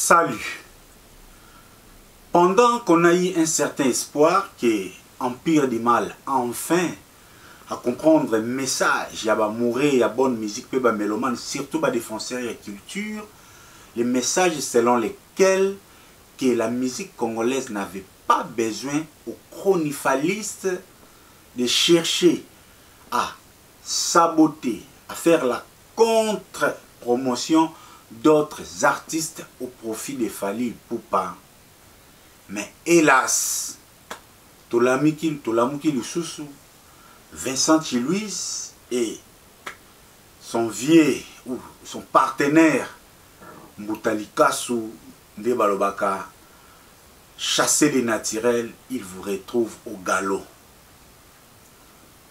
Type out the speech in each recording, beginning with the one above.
Salut. Pendant qu'on a eu un certain espoir que Empire du Mal enfin à comprendre le message, il y a mourir, il y a bonne musique, il y a mélomane, surtout les défenseurs de la culture, les messages selon lesquels que la musique congolaise n'avait pas besoin aux chronifalistes de chercher à saboter, à faire la contre-promotion d'autres artistes au profit de Fally Ipupa. Mais hélas, Tolamuki Lussusu, Vincent Chiluis et son vieux ou son partenaire Mbutalikasu Ndebalobaka, chassés des naturels, ils vous retrouvent au galop.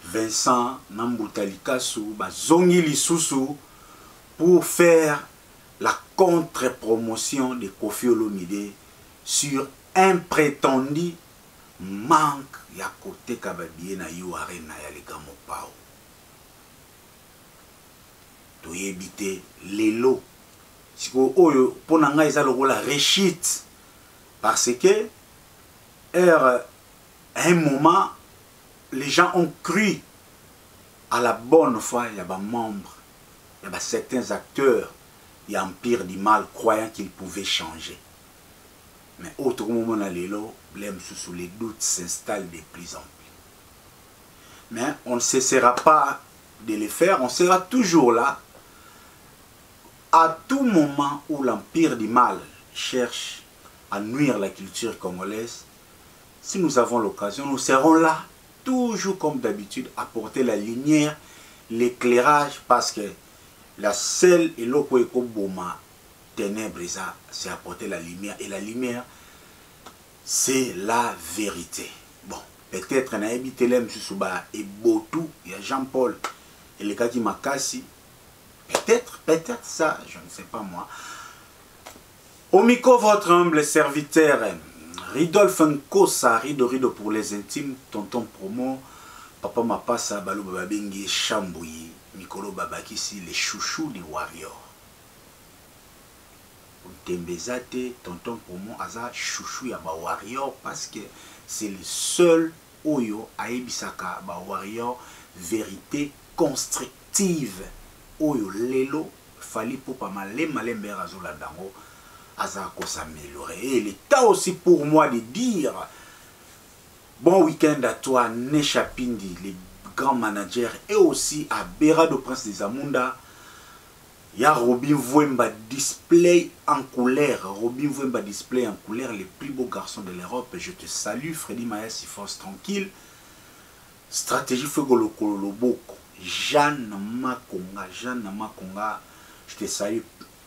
Vincent Nambutalikasu Zongi Lisusu pour faire la contre-promotion de Koffi Olomide sur un prétendu manque ya côté kababie na yo arena ya les gamopao. To yebite lelo siko oyo ponanga eza lokola rechite parce que à un moment les gens ont cru à la bonne foi, il y a des membres, il y a certains acteurs, il y a Empire du Mal croyant qu'ils pouvaient changer. Mais autre moment dans l'élo, sous les doutes s'installent de plus en plus. Mais on ne cessera pas de les faire, on sera toujours là. À tout moment où l'Empire du Mal cherche à nuire la culture congolaise, si nous avons l'occasion, nous serons là, toujours comme d'habitude, à porter la lumière, l'éclairage, parce que la seule et l'okweko boma ténèbres, c'est apporter la lumière. Et la lumière, c'est la vérité. Bon, peut-être on a évité l'homme et Botou, il y a Jean-Paul et les Kaki Makassi. Peut-être ça, je ne sais pas moi. Au micro, votre humble serviteur, Ridolphe Nkosa, Rido pour les intimes, tonton promo, papa Mapasa, Balou Babengi, Chambouyi, Mikolo Babakisi, les chouchous des warriors. Tembezate, tonton promo, Aza, chouchou ya ba warrior, parce que c'est le seul oyo aebisaka ba warrior, vérité constructive. Oyo lelo, Fally Ipupa malembe razola dango, Aza ko s'améliorer. Et il est temps aussi pour moi de dire bon week-end à toi, Nesha Pindi, les grands managers, et aussi à Berado Prince des Amunda. Il y a Robin Vwemba display en couleur. Robin Vwemba display en couleur, les plus beaux garçons de l'Europe. Je te salue, Freddy Maes, si force tranquille. Stratégie Fegolo Koloboko. Jeanne Makonga, je te salue.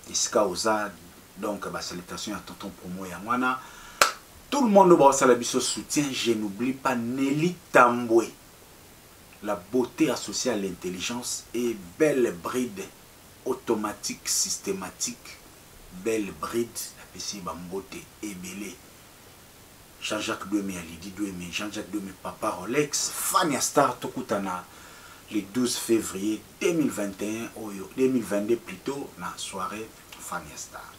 Iska Oza, donc, salutations à tonton promo Yangwana. Tout le monde au Salabiso soutien. Je n'oublie pas Nelly Tamboué. La beauté associée à l'intelligence et belle bride automatique, systématique, belle bride, la PC Bambote et Belé. Jean-Jacques Douemé, Lydie Douemé, Jean-Jacques Douemé, Papa Rolex, Fania Star Tokutana, le 12 février 2021, 2022 plutôt, la soirée Fania Star.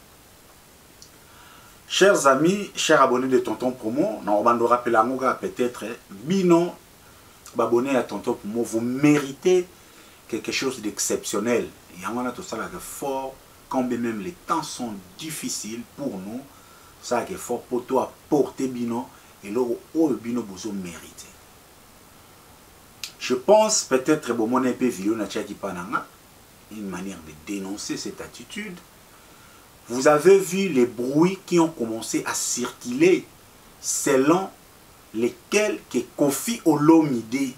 Chers amis, chers abonnés de Tonton Promo, on va nous rappeler peut-être, Bino, abonnés à Tonton Promo, vous méritez quelque chose d'exceptionnel. Il y a tout ça qui est fort, quand même les temps sont difficiles pour nous, ça qui est fort pour toi porter Bino et là où Bino vous mérité. Je pense peut-être bon mon épée vidéo na qui pananga une manière de dénoncer cette attitude. Vous avez vu les bruits qui ont commencé à circuler selon lesquels que Koffi Olomide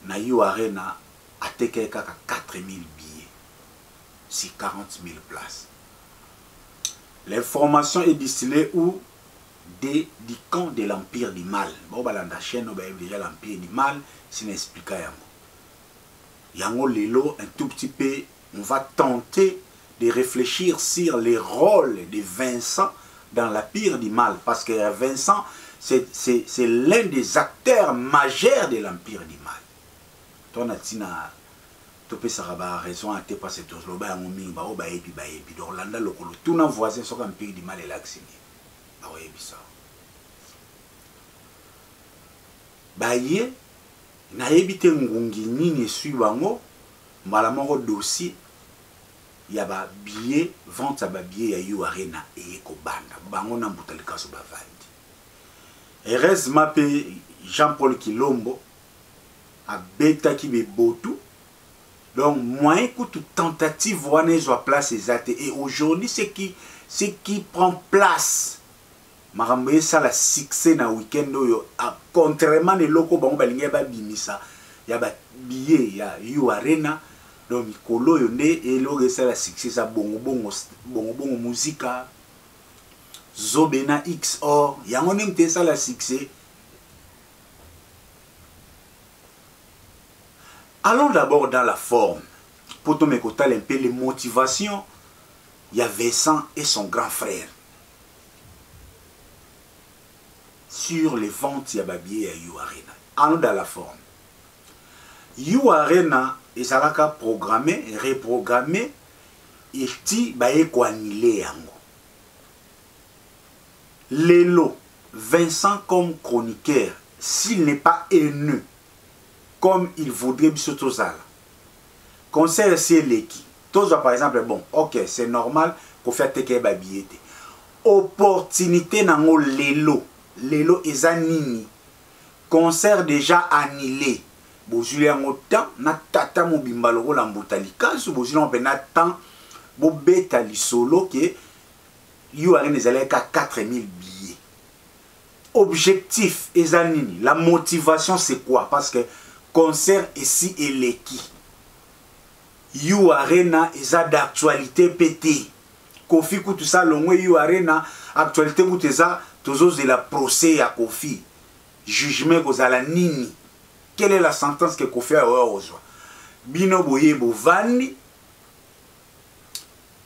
na yo arena a teke 4000 billets sur 40 000 places. L'information est distillée où du camp de l'Empire du Mal. Bon, la chaîne déjà l'Empire du Mal, c'est n'explique yango. Yango lelo un tout petit peu, on va tenter de réfléchir sur les rôles de Vincent dans l'Empire du Mal, parce que Vincent c'est l'un des acteurs majeurs de l'Empire du Mal. Ton atina topesaka ba raison à te parce que tozoloba yango mingi bao bayebi donc landa lokolo tuna voisin soki ampiri di mal elaxini baoyebisa baye nayebi te ngungi nini esui bango mbala moko dossier ya ba billet vente ya ba billet ya You Arena eye kobanda bango na mbuta likaso bavandi heureusement pe Jean-Paul Kilombo abetaki bebotu. Donc, moi, écoute, tentative, on soit place exacte. Et aujourd'hui, ce qui prend place, marambe ça la succès na week-end, contrairement à locaux, bon, bah, il y a bimisa, il y a billet, il y a You Arena, donc, Mikolo, il y a et l'autre, ça la succès, ça bongo musique, Zobena XOR, il y a un même ça la succès. Allons d'abord dans la forme. Pour te mettre un peu les motivations, il y a Vincent et son grand frère. Sur les ventes, il y a Babier et You Arena. Allons dans la forme. You Arena, ils ont programmé, reprogrammé, et ils ont annulé. Lélo, Vincent comme chroniqueur, s'il n'est pas haineux, comme il voudrait Bissotozala. Conseil c'est l'équipe. Tous par exemple, bon, ok, c'est normal qu'on fait teke babiete. Opportunité nango lelo. Lelo ezanini. Concert déjà annulé. Bozuli yango temps na tata mobimbaloko la mbotalika. Sou bozuli on na temps bo beta li solo que You Arena ezalé ka 4000 billets. Objectif ezanini. La motivation c'est quoi? Parce que concert ici et l'équipe. You Arena est d'actualité pété. Kofi tout ça longue You Arena actualité tout ça tous de la procès à Kofi. Jugement que la nini. Quelle est la sentence que Kofi a reçue? Bino boye bo vandi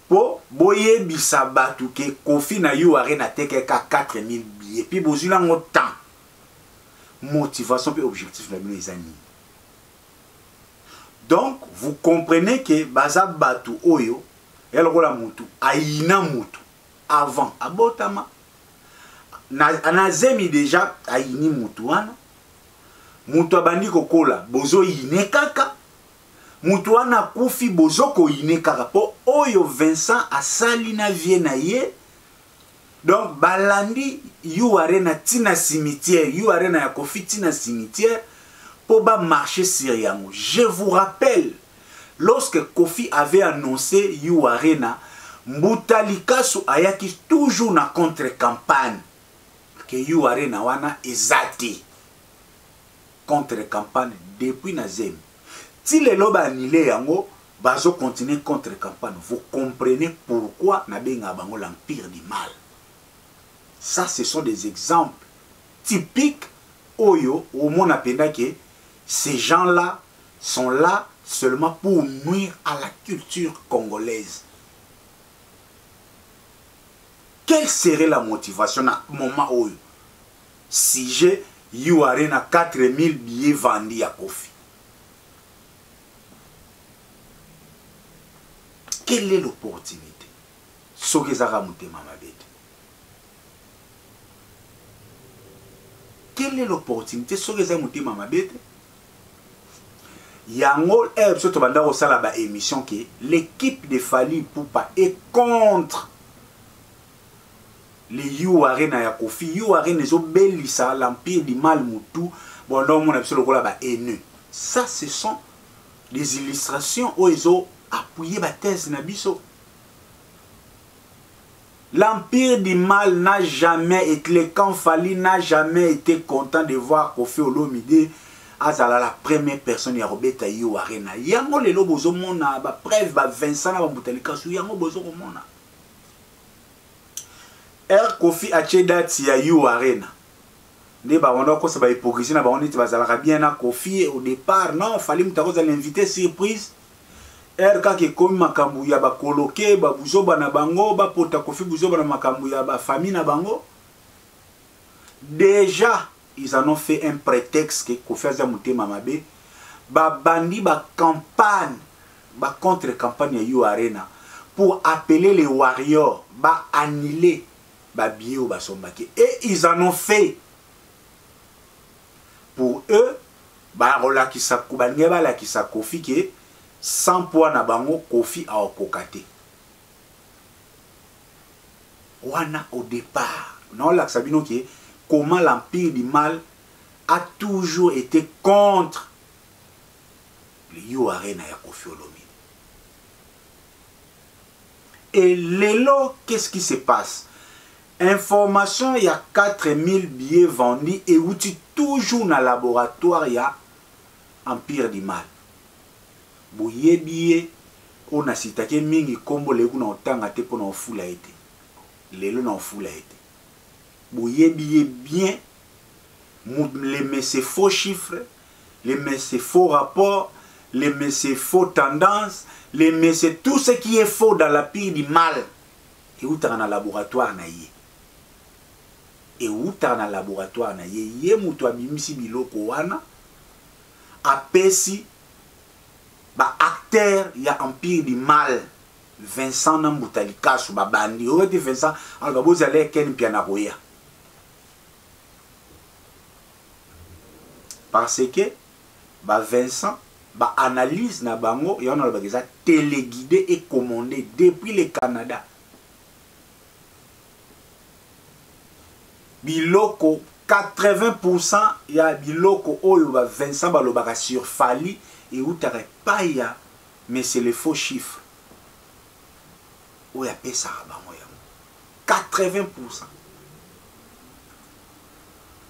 po boye bisabatu que Kofi na You Arena teke ka 4000 billets puis bozula ngo temps. Motivation et objectif na bino ezani. Donc, vous comprenez que Baza Batu Oyo, et le Mutu, Aïna Mutu, avant, Abotama, Anazemi déjà, Aïni Mutuana, Mutuabandi Kokola, Bozo Ine Kaka, Mutuana Koufi Bozo Ko Ine Kaka, po Oyo Vincent Asalina Vienaye, donc Balandi, You Arena Tina Cimetière, You Arena Yakofi Tina Cimetière, pour marcher sur Yango. Je vous rappelle, lorsque Kofi avait annoncé You Arena, Mbutalika su ayaki toujours na contre-campagne que You Arena wana ezati contre-campagne depuis Nazem. Si les lobes annulé yango, bazo continuer contre-campagne. Vous comprenez pourquoi nabenga bango l'empire du mal. Ça, ce sont des exemples typiques oyo au monde appenda que ces gens-là sont là seulement pour nuire à la culture congolaise. Quelle serait la motivation à ce moment où si j'ai You Arena 4000 billets vendus à Kofi? Quelle est l'opportunité? Quelle est l'opportunité? Yango émission que l'équipe de Fally Ipupa est contre les You Arena ya Kofi. You Arena est belisa l'empire du mal mutu. Bon, non, mon absolument là haineux. Ça, ce sont des illustrations où ils ont appuyé la thèse Nabiso. L'empire du mal n'a jamais été, le camp Fally n'a jamais été content de voir Kofi Olomide azala la première personne ya Robeta You Arena. Yango lelo bozo mona ba preuve ba Vincent na ba Butalika su yango bozo mona. Kofi achedati ya You Arena. Ne ba wana ko sa ba hypocrisie na ba on bazala bien na Kofi au départ. Non, Fally mutakoza l'invité surprise. Kaki komi makambu ya ba koloke ba buzoba na bango ba pota Kofi buzoba na makambu ya ba famille na bango. Déjà ils en ont fait un prétexte que Kofi Azamute Mamabe ba bandi ba campagne ba contre campagne ya You Arena pour appeler les warriors ba annuler ba billet au basombaki, et ils en ont fait. Pour eux ba rolakisa kubange ba la kisa Kofi ke sans poids na bango Kofi a okokate wana au départ. Non, là, Sabino qui est comment l'empire du mal a toujours été contre le You Arena ya Kofi Olomide. Et l'élo, qu'est-ce qui se passe? Information, il y a 4000 billets vendus et où tu toujours dans le laboratoire, il y a empire du mal. Bouye billet, on a cité mingi kombo le kuna otanga te pona ofula été. Lelo na ofula été. Bouye billet bien, les messieurs faux chiffres, les messieurs faux rapports, les messieurs faux tendances, les messieurs tout ce qui est faux dans la pire du mal. Et où t'as dans le laboratoire na yé. Et où t'as dans le laboratoire na yé. Yé moutou abimisi biloko wana. Apesi. Ba acteur ya empire du mal. Vincent Nambutalika sou ba bandi. Ou ete Vincent. Alga bozi ale ken piana roya. Parce que ba Vincent ba analyse na bango et on a le téléguidé et commandé depuis le Canada. Biloko 80% ya biloko oyo ba Vincent balobaka sur Fali et où t'aurais pas ya, mais c'est le faux chiffre. Où ya pesa bango ya 80%.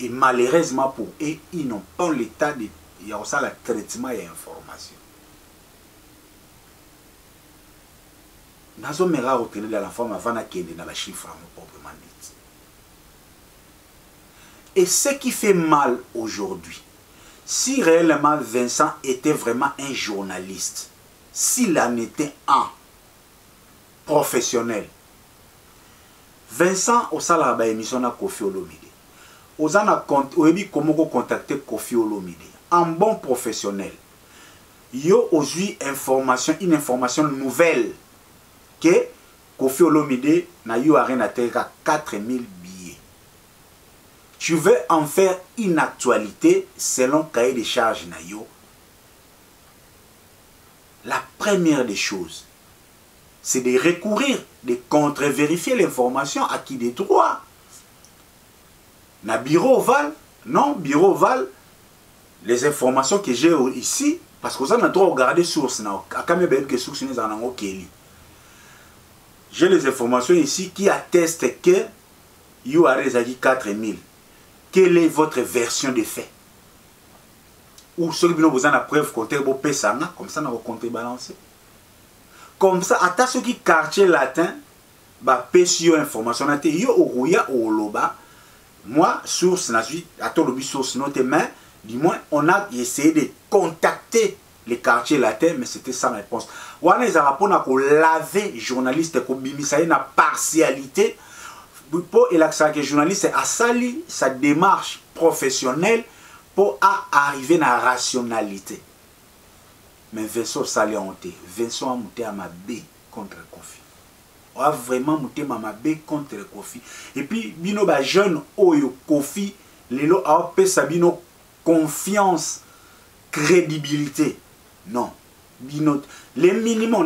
Et malheureusement pour eux, ils n'ont pas l'état de il y a aussi le traitement et l'information. Nous avons retenu dans la forme avant qu'il y ait des chiffres proprement dit. Et ce qui fait mal aujourd'hui, si réellement Vincent était vraiment un journaliste, s'il en était un professionnel, Vincent au salaba émission na Kofi Olomide. Ozana comment contacter Kofi Olomide. Un bon professionnel. Yo aujourd'hui information, une information nouvelle que Kofi Olomide na You Arena teka 4000 billets. Tu veux en faire une actualité selon cahier de charges na yo. La première des choses, c'est de recourir, de contre-vérifier l'information à qui des droits. Na bureau Val, non, bureau Val, les informations que j'ai ici, parce que vous avez droit de regarder source, j'ai les informations ici qui attestent que You Arena dit 4000. Quelle est votre version des faits? Ou ceux qui vous avez la preuve compter vos pesanga, comme ça, on va compter balancer. Comme ça, à ceux qui quartier latin, bah, pesio information, yo orouya ou loba. Moi, source, à ton lobby source, mais dis-moi, on a essayé de contacter les quartiers latins, mais c'était sans réponse. On a lavé journaliste, pour bimisa na partialité, pour l'accès que journaliste a sali sa démarche professionnelle pour arriver à la rationalité. Mais Vincent sali a honte. Vincent a monté à ma baie contre Kofi. On a vraiment monté ma baie contre Kofi. Et puis, bino ba jeune oyo Kofi, lelo a pe sabino confiance, crédibilité. Non. Bino, les minimums,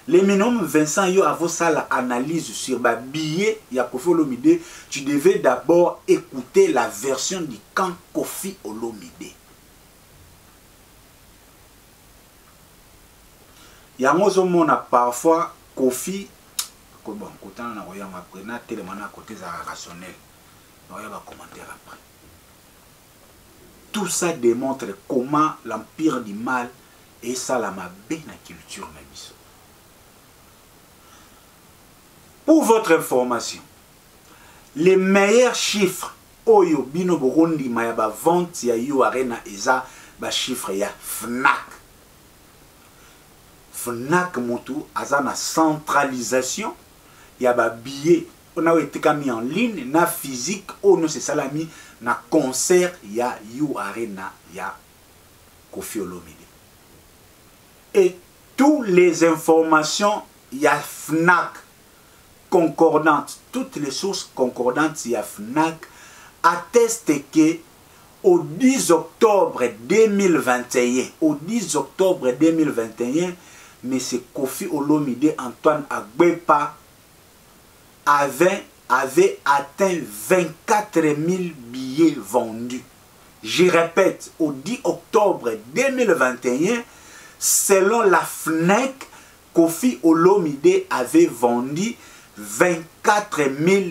les minimums, Vincent, yo a ça l'analyse sur ba billet, ya Kofi Olomide, tu devais d'abord écouter la version du camp Kofi Olomide. Yango mona parfois Kofi, bon, quand on a envoyé ma préna, tellement à côté rationnel, on va commenter après. Tout ça démontre comment l'empire du mal et ça la ma bien la culture na biso. Pour votre information, les meilleurs chiffres oyo bino Burundi ma ba vente ya You Arena eza ba chiffre ya Fnac. Fnac mutu aza na centralisation ya ba billet on a été mis en ligne na physique ou non c'est salami na concert ya You Arena ya Kofi Olomide. Et toutes les informations, il y a FNAC concordantes, toutes les sources concordantes, il y a FNAC, attestent que au 10 octobre 2021, M. Kofi Olomide Antoine Agbépa avait atteint 24 000 billets vendus. Je répète, au 10 octobre 2021, selon la FNAC, Kofi Olomide avait vendu 24 000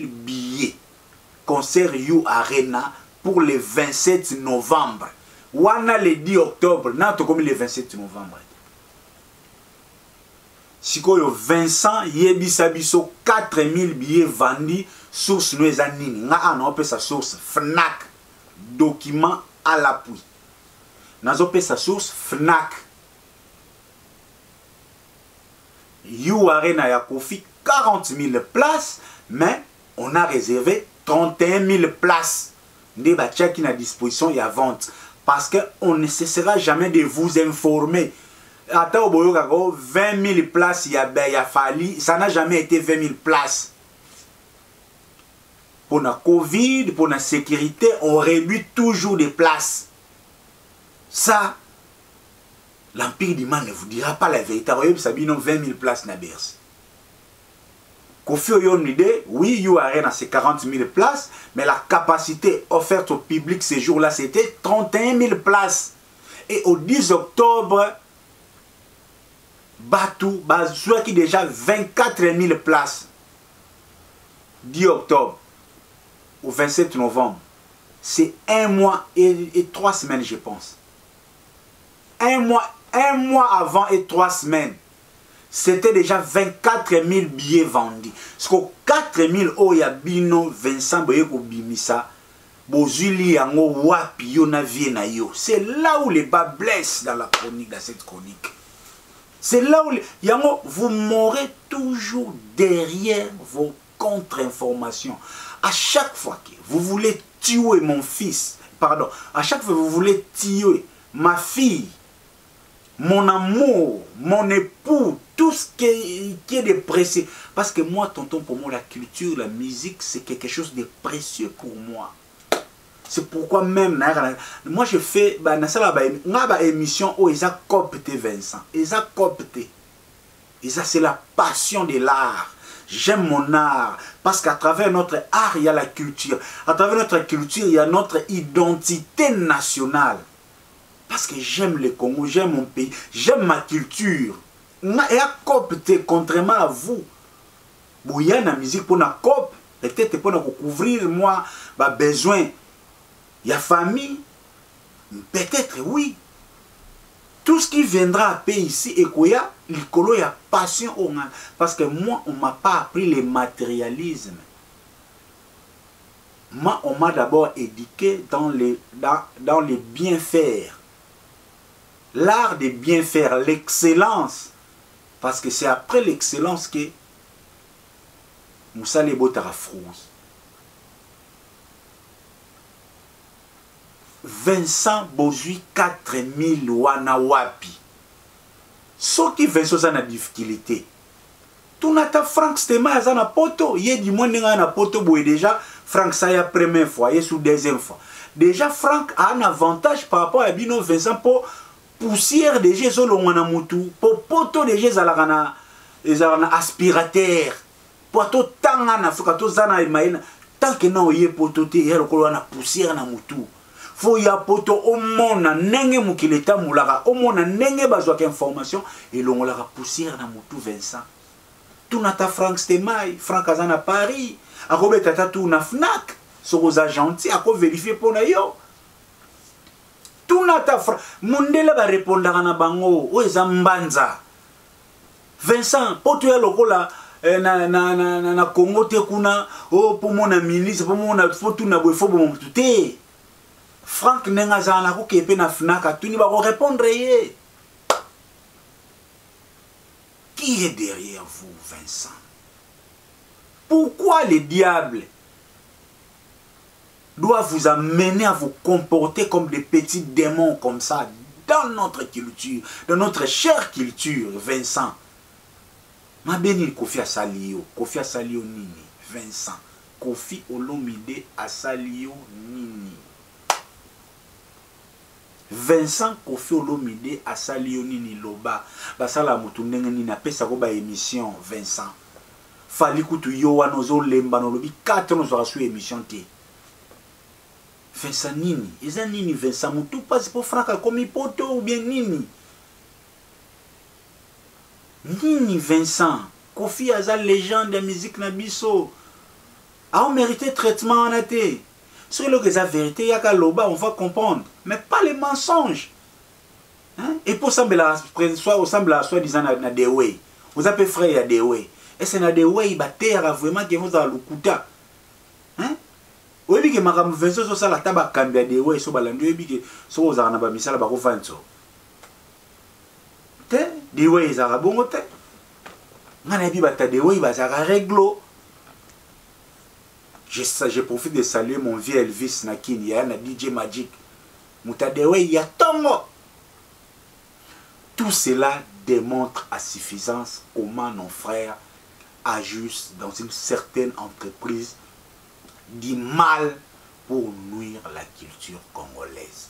billets. Concert You Arena pour le 27 novembre. Wana le 10 octobre, nato comme le 27 novembre. Sikoyo Vincent yebisa biso 4 000 billets vendus. Source nous nini. Nga anope sa source FNAC. Document à l'appui. Nazope sa source FNAC. You Arena ya Kofi 40 000 places, mais on a réservé 31 000 places. Des bâtiments qui sont à disposition et à vente. Parce qu'on ne cessera jamais de vous informer. Attends, 20 000 places, il y a fallu. Ça n'a jamais été 20 000 places. Pour la Covid, pour la sécurité, on réduit toujours des places. Ça, l'Empire du Mal ne vous dira pas la vérité. Vous 20 000 places na Bercy. Kofi Olomide, oui, You Arena, c'est 40 000 places, mais la capacité offerte au public ces jours-là, c'était 31 000 places. Et au 10 octobre, Batou, Bazoua qui déjà 24 000 places. 10 octobre au 27 novembre, c'est 1 mois et 3 semaines, je pense. Un mois avant et 3 semaines. C'était déjà 24 000 billets vendus. Parce que 4 000 oyabino Vincent Boyeko Bimisa, Bozuli yango wapi yo na vie na yo. C'est là où les bas blessent dans la chronique, dans cette chronique. C'est là où yango, vous mourrez toujours derrière vos contre-informations. À chaque fois que vous voulez tuer mon fils, pardon, à chaque fois que vous voulez tuer ma fille, mon amour, mon époux, tout ce qui est de précieux. Parce que moi, tonton, pour moi, la culture, la musique, c'est quelque chose de précieux pour moi. C'est pourquoi même, moi je fais une émission où ils ont copté Vincent. Ils ont copté. C'est la passion de l'art. J'aime mon art. Parce qu'à travers notre art, il y a la culture. À travers notre culture, il y a notre identité nationale. Parce que j'aime le Congo, j'aime mon pays, j'aime ma culture. Et à copter, contrairement à vous. Il y a la musique pour la cop, peut-être pour couvrir moi, besoin. Il y a famille, peut-être oui. Tout ce qui viendra à paix ici, et qu'il y a, il y a passion. Parce que moi, on ne m'a pas appris le matérialisme. Moi, on m'a d'abord éduqué dans les bienfaits. L'art de bien faire, l'excellence. Parce que c'est après l'excellence que Moussa Lebo Tarafrouz. Vincent Bozui 4000 Wanawapi. Ce qui Vincent a une difficulté. Tout n'a Franck Stema a un poto. Il y a du monde qui a un poto. Déjà, Franck ça y a première fois, il est sous deuxième fois. Déjà, Franck a un avantage par rapport à Bino Vincent pour poussière de gens solongana mutu pour poto de gens zalagana aspirateur pour to tanga na fuka to zana imaina tant que non yé poto te yé lokolo na poussière na mutu faut ya poto au mona nenge mukileta mulaka au mona nenge bazwa ka information et longola poussière na mutu Vincent tout na ta Franck Stemai Franck azana Paris a robeta tout na FNAC sur aux agents a ko vérifier pour na yo. Tout nata Mundela va répondre à bango o ezambanza Vincent poto ya lokola na Congo te kuna o pour mon ministre pour mon photo na bo fo bon tout Franck nenga zana ko kepe na FNAC tout ni ba répondre yé. Qui est derrière vous Vincent? Pourquoi le diable doit vous amener à vous comporter comme des petits démons comme ça, dans notre culture, dans notre chère culture, Vincent. Ma béni Kofi Asalio, Kofi Asalio nini, Vincent. Kofi Olomide Asalio nini. Vincent Kofi Olomide Asalio nini loba. Basala mutu ndenge nini apesa ko ba émission Vincent. Fali kutu yo wanozo lemba no lobi 4 no zo su émission te. Vincent nini, eza nini Vincent mutu passe pour fraka comme poto ou bien nini. Nini Vincent, Kofi aza légende de musique na biso. A on mérité traitement en athée. Sur le que la vérité y a qu'à loba, on va comprendre, mais pas les mensonges. Hein? Et pour sembler soi-disant na des way. Vous appelez frère ya des way. Et c'est na des way ba terre vraiment que vous a lukuta. Hein? Oui bi que makam Vincent so sala taba kambia des way so balando bi que so ozana ba misala ba ko fanso. Des way za bongo te. Ngana bi bata des way ba za réglo. Je profite de saluer mon vieux Elvis Nakin, ya na DJ Magic. Muta des way ya tongo. Tout cela démontre à suffisance comment nos frères agissent dans une certaine entreprise du mal pour nuire la culture congolaise.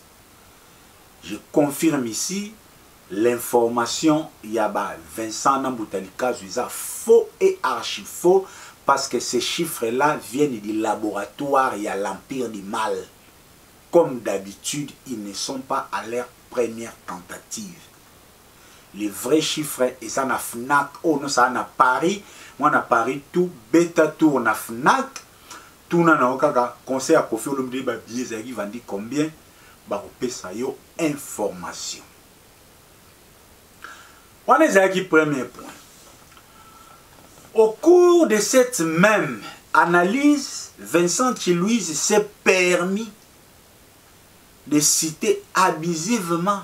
Je confirme ici l'information Yaba Vincent Namboutalika Zuiza faux et archi faux parce que ces chiffres-là viennent du laboratoire et à l'empire du mal. Comme d'habitude, ils ne sont pas à leur première tentative. Les vrais chiffres, et ça na FNAC, oh non, ça na Paris, moi na Paris, tout bêta tour na FNAC, tout na okaka, conseil à Kofi Olomide, ba billet qui vendit combien, ba opesa yo information. On est à qui premier point. Au cours de cette même analyse, Vincent Chilouise s'est permis de citer abusivement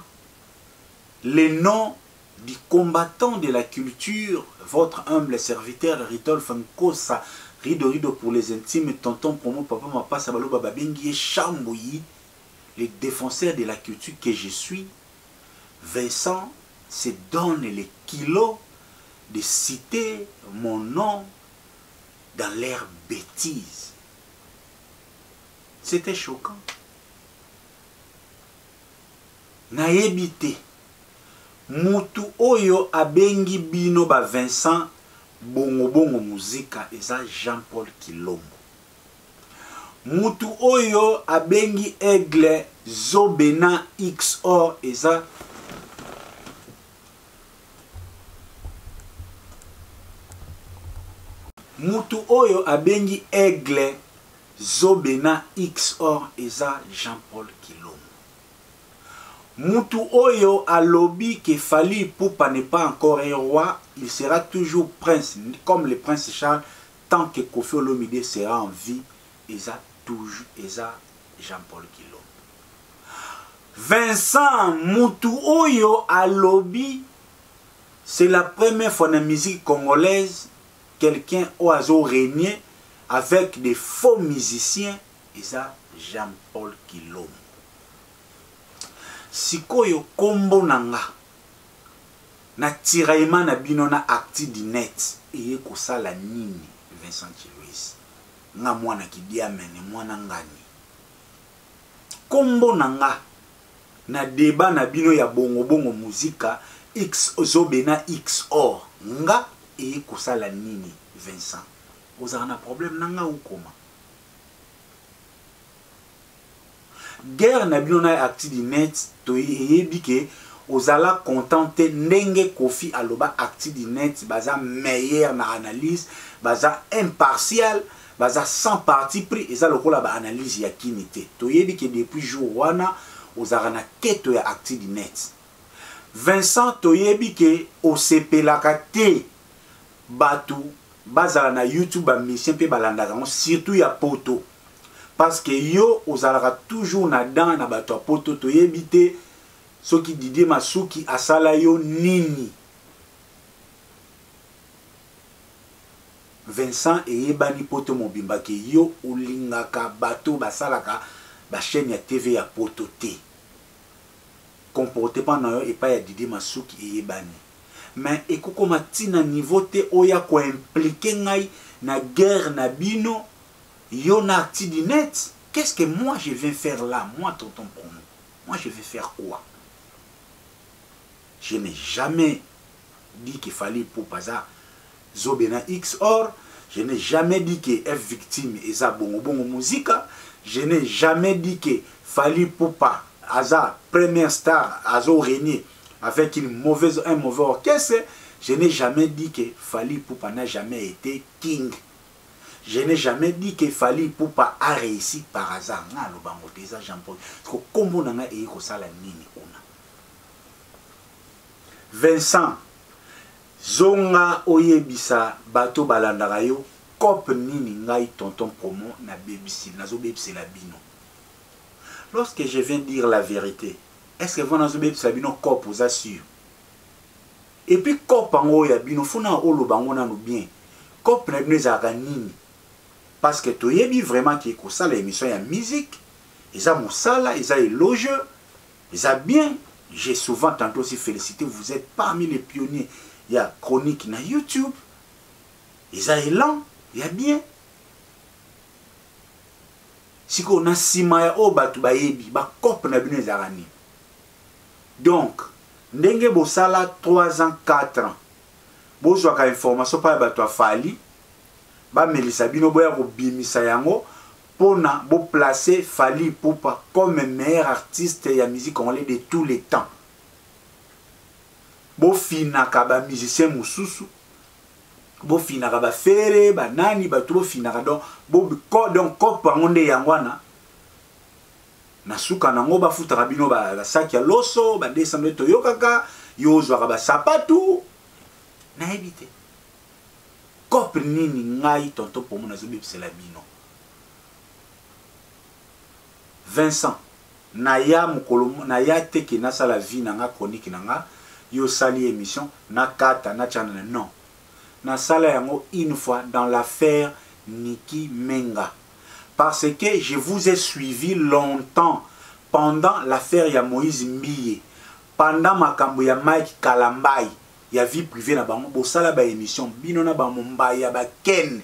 les noms du combattant de la culture, votre humble serviteur Ritolf Nkosa, Rido Rido pour les intimes, tonton promo, papa mapa sabalo baba bengi Chambouyi, les défenseurs de la culture que je suis. Vincent se donne les kilos de citer mon nom dans l'air bêtise. C'était choquant. Naebite mutu oyo abengi bino ba Vincent bongo bongo muzika eza Jean-Paul Kilombo. Mutu oyo abengi Aigle Zobena XOR eza Mutu oyo abengi Aigle Zobena XOR eza Jean-Paul Kilombo. Mutu oyo alobi que Fally Ipupa n'est pas encore un roi, il sera toujours prince, comme le prince Charles, tant que Kofi Olomide sera en vie, eza toujours eza Jean-Paul Kilombo. Vincent Mutu oyo alobi, c'est la première fois dans la musique congolaise, quelqu'un oiseau régné avec des faux musiciens, eza Jean-Paul Kilombo. Sikoyo kombo nanga na tiraillement na bino na acti di net eye kosala nini Vincent Chilouise nga mwana kidia mene mwana ngani kombo nanga na débat na bino ya bongo bongo muzika X Zobena XOR nga eye kosala nini Vincent ozana problème nanga ou comment guerre na bino na acti di net to yebi ke ozala contenté ndenge Kofi aloba acti di net baza meilleur na analyse baza impartial baza sans parti pris eza lokola ba analyse ya kinité to yebi ke depuis jour wana ozala na keto ya acti di net Vincent to yebi ke osepelaka te batu bazala na YouTube ba mission pe balandaka surtout ya poto. Parce que yo ozalaka toujours na dan na bato a poto to yebite soki Didier Masuki asala yo nini. Vincent eyebani poto mobimba ke yo olingaka bato basalaka ba chaîne ya TV ya poto te. comportement na yo et pas ya Didi Masuki et yebani. Mais ekoko matina niveau te oya ko impliquer ngai na guerre na bino yo na arti net. Qu'est-ce que moi je vais faire là, moi tonton Promo? Moi je vais faire quoi? Je n'ai jamais dit qu'il fallait pour Paza Zobena X or, je n'ai jamais dit que F victime et ça bon musique. Je n'ai jamais dit que fallait pour pas Aza première star Azo régner avec un mauvais orchestre. Je n'ai jamais dit que fallait pour pas n'a jamais été king. Je n'ai jamais dit que fallait pour pas a réussi par hasard. Na lo bango déjà Jean-Paul. Parce que kombo nanga e ko sala nini kuna. Vincent zonga oyebisa bato balandaka yo cop nini ngai tonton Promo na BBC nazo BBC la bino. Lorsque je viens dire la vérité, est-ce que vous nazo BBC la bino cop vous assure? Et puis cop ango ya bino funa olo bango na no bien. Cop na bino za nini? Parce que tu yebi vraiment qui est ça l'émission ya musique, ils ont moussala, ils ont élogieux, ils ont bien. J'ai souvent tantôt aussi félicité, vous êtes parmi les pionniers. Il y a chronique na YouTube, ils ont élan, il y a bien. Si on a simaya o batu ba yebi, ba kop na bino zarani. Donc, ndenge bosala 3 ans, 4 ans. Bozwa ka information pa batu afali. Ba melisa bino boya ko bimisa yango pona bo placer Fally Ipupa comme meilleur artiste ya musique congolaise de tous les temps. Bo fina ka ba musicien mususu, bo fina ka ba fere ba nani ba to fina ka donc ko ngonde yangwana na suka nango ba futa bino ba saki ya loso ba descendre toyokaka yo zwa ka ba sapatu na éviter. Cop nini ngai tonton Promo na zobebisa la bino. Vincent naya mukolo naya teke na sala vie na nga chronique na nga yo sali émission na kata na channel non. Na sala yango une fois dans l'affaire Niki Menga. Parce que je vous ai suivi longtemps pendant l'affaire ya Moïse Mbiye, pendant makambo ya Mike Kalambai. Il y a vie privée na bango bosala ba émission bino na ba Mumbai ya ba Ken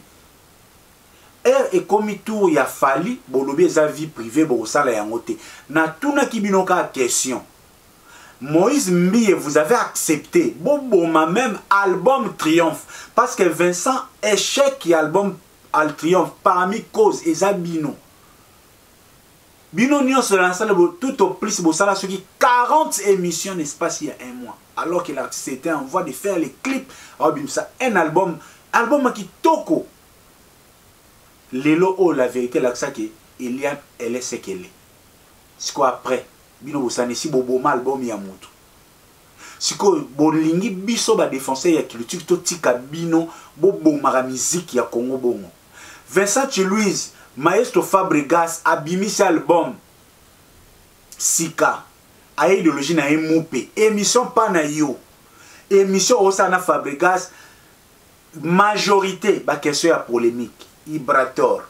et comme tour ya Fally bolobi za vie privée bosala yango te na tuna ki bino ka question Moïse Mbiye vous avez accepté boboma même album Triomphe parce que Vincent échec et album Al Triomphe parmi cause eza bino bino nyonso na sala tout au plus bosala ce qui 40 émissions n'espace il y a un mois. Alors que l'artiste était en voie de faire les clips, un album qui toko. Lelo oh la vérité là ça que Eliane elle est ce qu'elle est. C'est quoi après? Bino bosane si bobo album ya mutu. Siko bolingi biso ba défoncer ya culture to tika bino bobo mara musique ya Congo bongo. Vincent Louise, Maestro Fabregas abimisi album Sika. A idéologie na moupe émission pas na yo émission au sana Fabregas majorité ba question ya polémique Ibrator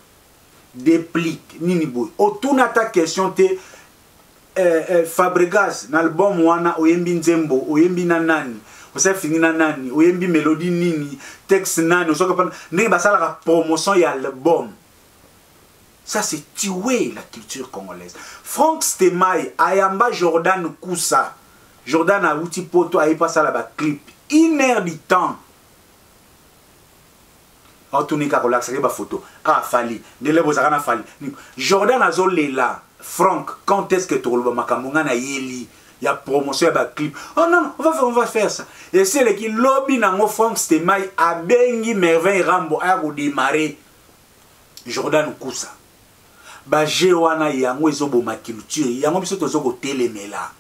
déplique nini boy autour ta question te Fabregas na album wana oyembi nzembo oyembi na nani osa fini na nani oyembi mélodie nini texte nani osoka pa ne basala la promotion ya album. Ça, c'est tuer la culture congolaise. Franck Stemai, Ayamba Jordan Koussa. Jordan a outil poto, a pas ça là-bas clip. 1 heure du temps. En tout cas, on a une photo. Ah, Fally. Jordan a zolé là. Franck, quand est-ce que tu as makamunga na yeli? Il y a promotion, il y a clip. Oh non, on va faire ça. Et c'est le qui lobby nango Franck Stemai a bengi merveille Rambo a redémarré. Jordan Koussa. Ba jewana yango ezobo ma culture yango biso tozoko telemela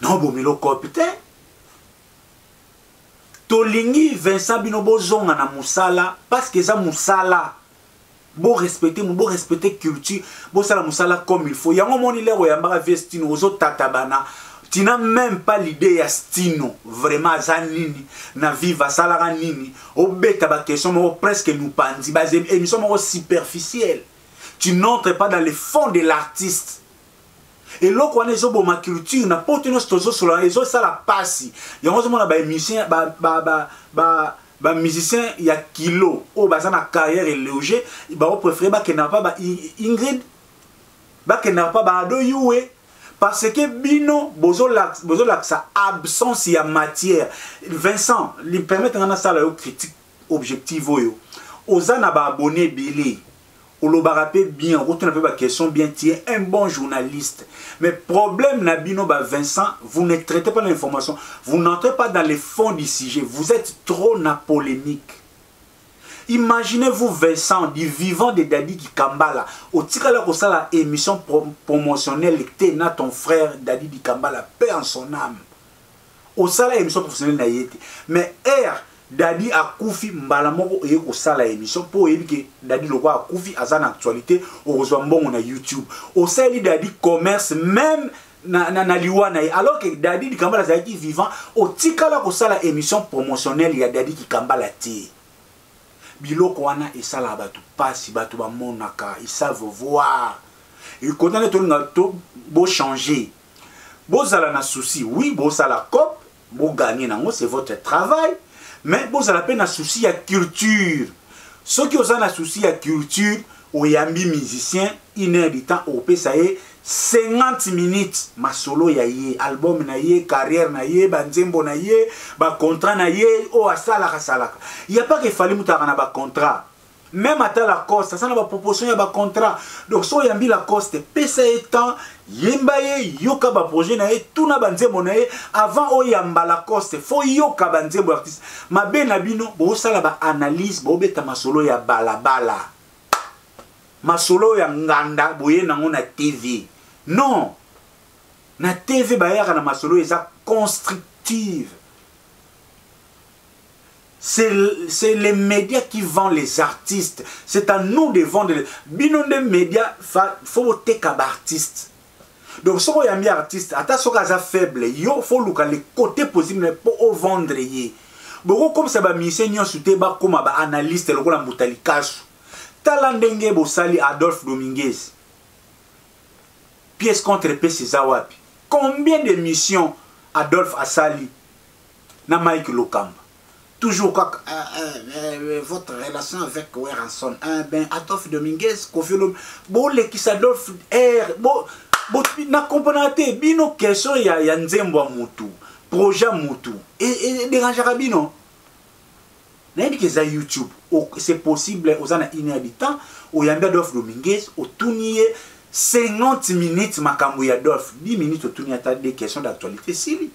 non bomelo kopite tolingi Vincent bino bozonga na musala parce que ça musala bo respecter culture bo sala musala comme il faut yango moni lero yambaka vestino ozo tatabana tu n'as même pas l'idée ya stino vraiment zanini na viva salara nini obeta ba question presque nous pandi ba émission superficielle. Tu n'entres pas dans le fond de l'artiste. Et là, quand on a ma culture, na pas tenu stozo sur la réseau, ça la passe. Il y a un musicien, musicien, il y a kilo, oh, bah ça na carrière est logé, bah on préfère bah qu'il n'a pas Ingrid, bah qu'il n'a pas bah ado youé. Parce que bino bozo la sa absence y a matière. Vincent, lui permettre de ça la critique objective yo. Ozana ba abonné bilé. On le rappelle bien, on retourne un peu la question bien, tu es un bon journaliste. Mais problème na bino ba Vincent, vous ne traitez pas l'information, vous n'entrez pas dans les fonds du sujet, vous êtes trop na polémique. Imaginez-vous Vincent, du vivant de Dadi Kambala, au tikala ko sala émission promotionnelle na ton frère Dadi Kambala, paix en son âme. Au sala émission professionnelle na yete. Mais Dadi a koufi mbala moko eye ko sala émission pour que Dadi loko a koufi azana actualité au mbongo na YouTube. Au sala Dadi commerce même na liwana alors que Dadi Kambala zaki vivant, au tikala ko sala émission promotionnelle ya Dadi Kambala ti. Biloko wana esala batu pasi batu ba monaka, ils savent voir. Et quand on est to bo changer. Bo zala na souci, oui, bo sala cop, bo gagner nango, c'est votre travail, mais bo zala pe na souci ya culture. Ceux qui ont na souci ya culture, o yambi musicien, une heure de temps au pesaye 50 minutes ma solo ya ye, album na ye, carrière na ye, banzembo na ye, ba contrat na ye, o asala salaka. Il y a pas que fallait mutara na ba contrat. Même à la coste, ça n'a pas proposition ya ba contrat. Donc so yambi la coste, pesaye temps, yemba ye, yoka ba projet na ye, tout na banzembo na ye, avant o yamba la coste, faut yoka banzembo artiste. Ma be na bino, bo sala ba analyse, bo beta ma solo ya balabala. Ma solo ya nganda, boye nango na TV. Non, na TV bayaka na masolo eza constructive. C'est les médias qui vendent les artistes. C'est à nous de vendre. Binon de médias, faut voter comme artiste. Donc si on a un artiste, attention à ça faible, il faut le côté possible pour vendre. Beaucoup comme ça va misser nyon souté ba comme ba analyste le la mutali kasu. Talandenge bosali Adolphe Dominguez. Pièce contre pièce Zawapi. Combien de missions Adolphe Assali na Mike Lokamba? Toujours votre relation avec Weranson. Ben Adolphe Dominguez, Kofi Olomide, bon les qui s'Adolphe bon na comprenate bino question ya nzembo mutu, projet mutu et dérangera bino. Na dit que ça YouTube, c'est possible aux ana une heure de temps, au yamba Adolphe Dominguez, au tournier 50 minutes makambo ya Adolphe, 10 minutes au tournier à des questions d'actualité si.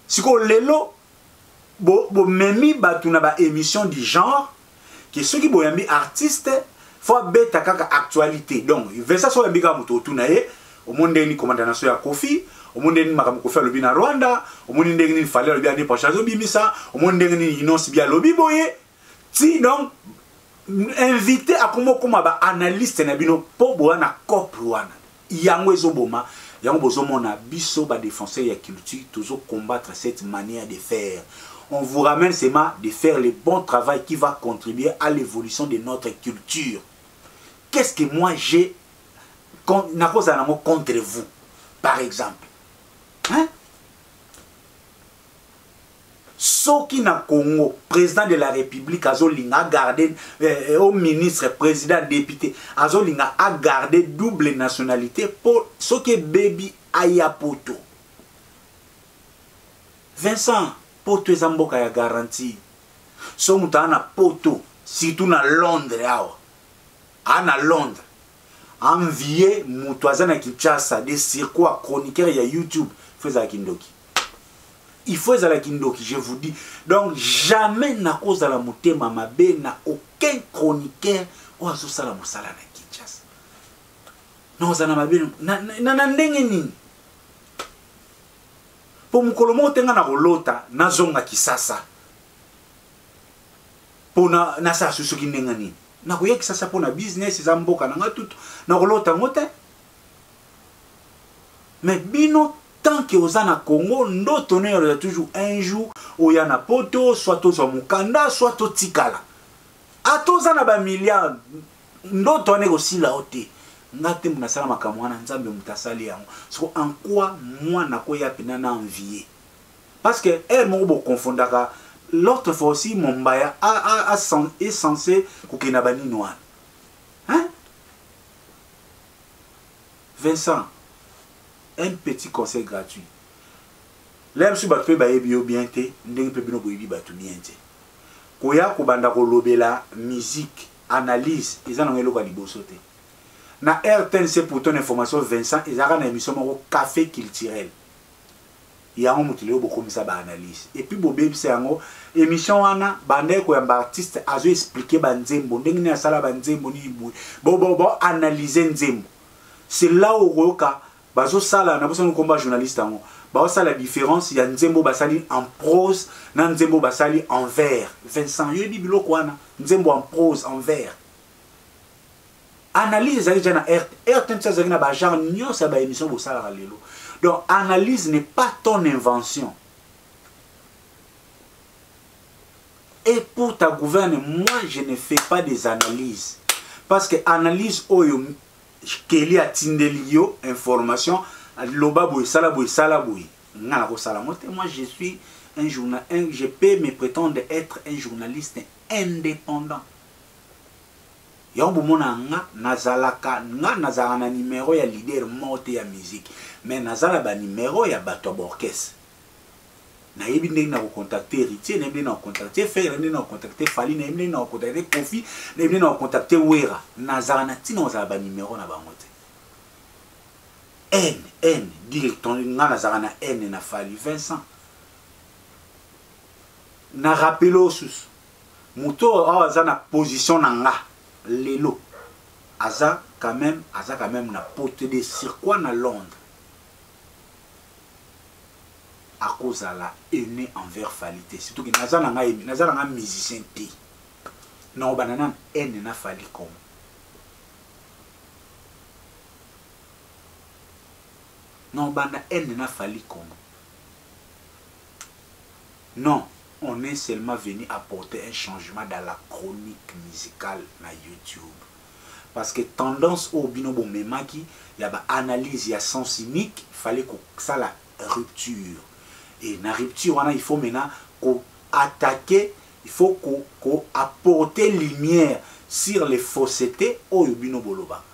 Si ko lelo bo memi batuna ba émission du genre que ceux qui boyambi artiste faut beta kaka actualité. Donc, versa so yambika muto tunaye, au monde ni commandant ya Kofi, au monde ni makambo Kofi lobi na Rwanda, au monde ni fallait lobi ani pochazo bimisa, au monde ni inonce bien lobi boye. Si donc invité à comme ba analyste na bino po boana cop wana. Yango ezoboma, yango bozomona biso ba défenseur ya culture toujours combattre cette manière de faire. On vous ramène seulement de faire le bon travail qui va contribuer à l'évolution de notre culture. Qu'est-ce que moi j'ai contre vous, par exemple? Hein? Soki na Congo, président de la République, Azolinga a gardé, au ministre, président, député, Azolinga a gardé double nationalité pour Soki baby Ayapoto. Vincent, Poto ezamboka ya garantie. So muta na poto, surtout na Londres awa. Ana Londres. Envier mutoaza na Kinshasa des circuits chroniqueurs ya YouTube. Faiza kindoki. Il faut la kindoki, je vous dis. Donc jamais na cause la mutema mabe na aucun chroniqueur oazo sala musala na Kinshasa. Non zana mabe na ndenge nini. Pour mukolomo tenga na rolota na zonga kisasa. Pour na sa susuki ndenga nini. Na koya kisasa pour na business za mboka na ngatutu na rolota ngote. Mais bino tant que aux na Congo ndo tonner toujours un jour où yana poto soit to mukanda soit to tikala. A toza na ba milliard ndo tonner aussi la ote. ngate muna sala makamwana nzambe mutasali yango. So en quoi moi nako ya pena na envier? Parce que elle m'a confondaka. L'autre fois aussi mon baya est censé kukina bani noir. Hein? Vincent, un petit conseil gratuit. L'aime sur battu bayebi bien te, ndenge pe bino boyebi batu bien te. Koya ko banda ko lobela musique, analyse, ils en ont eloko liboso te. Na RTNC pour ton information Vincent, ils ont une émission au café culturel. Il y a un moutile beaucoup comme ça ba analyse. Et puis bo baby c'est ngo émission wana bande ko yamba artiste azo expliquer banzembo ndenge na sala banzembo ni bo analyser nzembo. C'est là où roka bazo sala na bosa combat journaliste ngo. Ba ça la différence il y a nzembo basali en prose na nzembo basali en vers. Vincent yo bibilo kwana nzembo en prose en vers. Analyse ça déjà na RTN ça na ba genre nyo ça ba émission bo sala lelo. Donc analyse n'est pas ton invention. Et pour ta gouverne, moi je ne fais pas des analyses parce que analyse oyo keli atindelio information loba boy sala boy ngala ko sala moi je suis un journaliste, je peux me prétendre être un journaliste indépendant. Yombo mona nga nazalaka nga nazala na numéro ya leader mote ya musique mais nazala ba numéro ya bato orchestre na yebi ndenge na contacter Héritier na yebi na contacter Fer na yebi na contacter Fali na yebi na contacter Kofi na yebi na contacter Wera nazala na tina nazala ba numéro na bango te N directement nga nazala na N na Fali Vincent na rappelo sus muto aza na position na nga Lelo aza quand même na porte de circuit na Londres à cause de la haine envers Falité surtout que naza nga musicien té non banana haine na Fali comme non bana haine na Fali comme non. On est seulement venu apporter un changement dans la chronique musicale na YouTube. Parce que tendance au binobo memaki, il y a une analyse, il y a sens unique, il fallait que ça la rupture. Et dans la rupture, il faut maintenant attaquer, il faut qu'on apporter lumière sur les faussetés au binobo loba.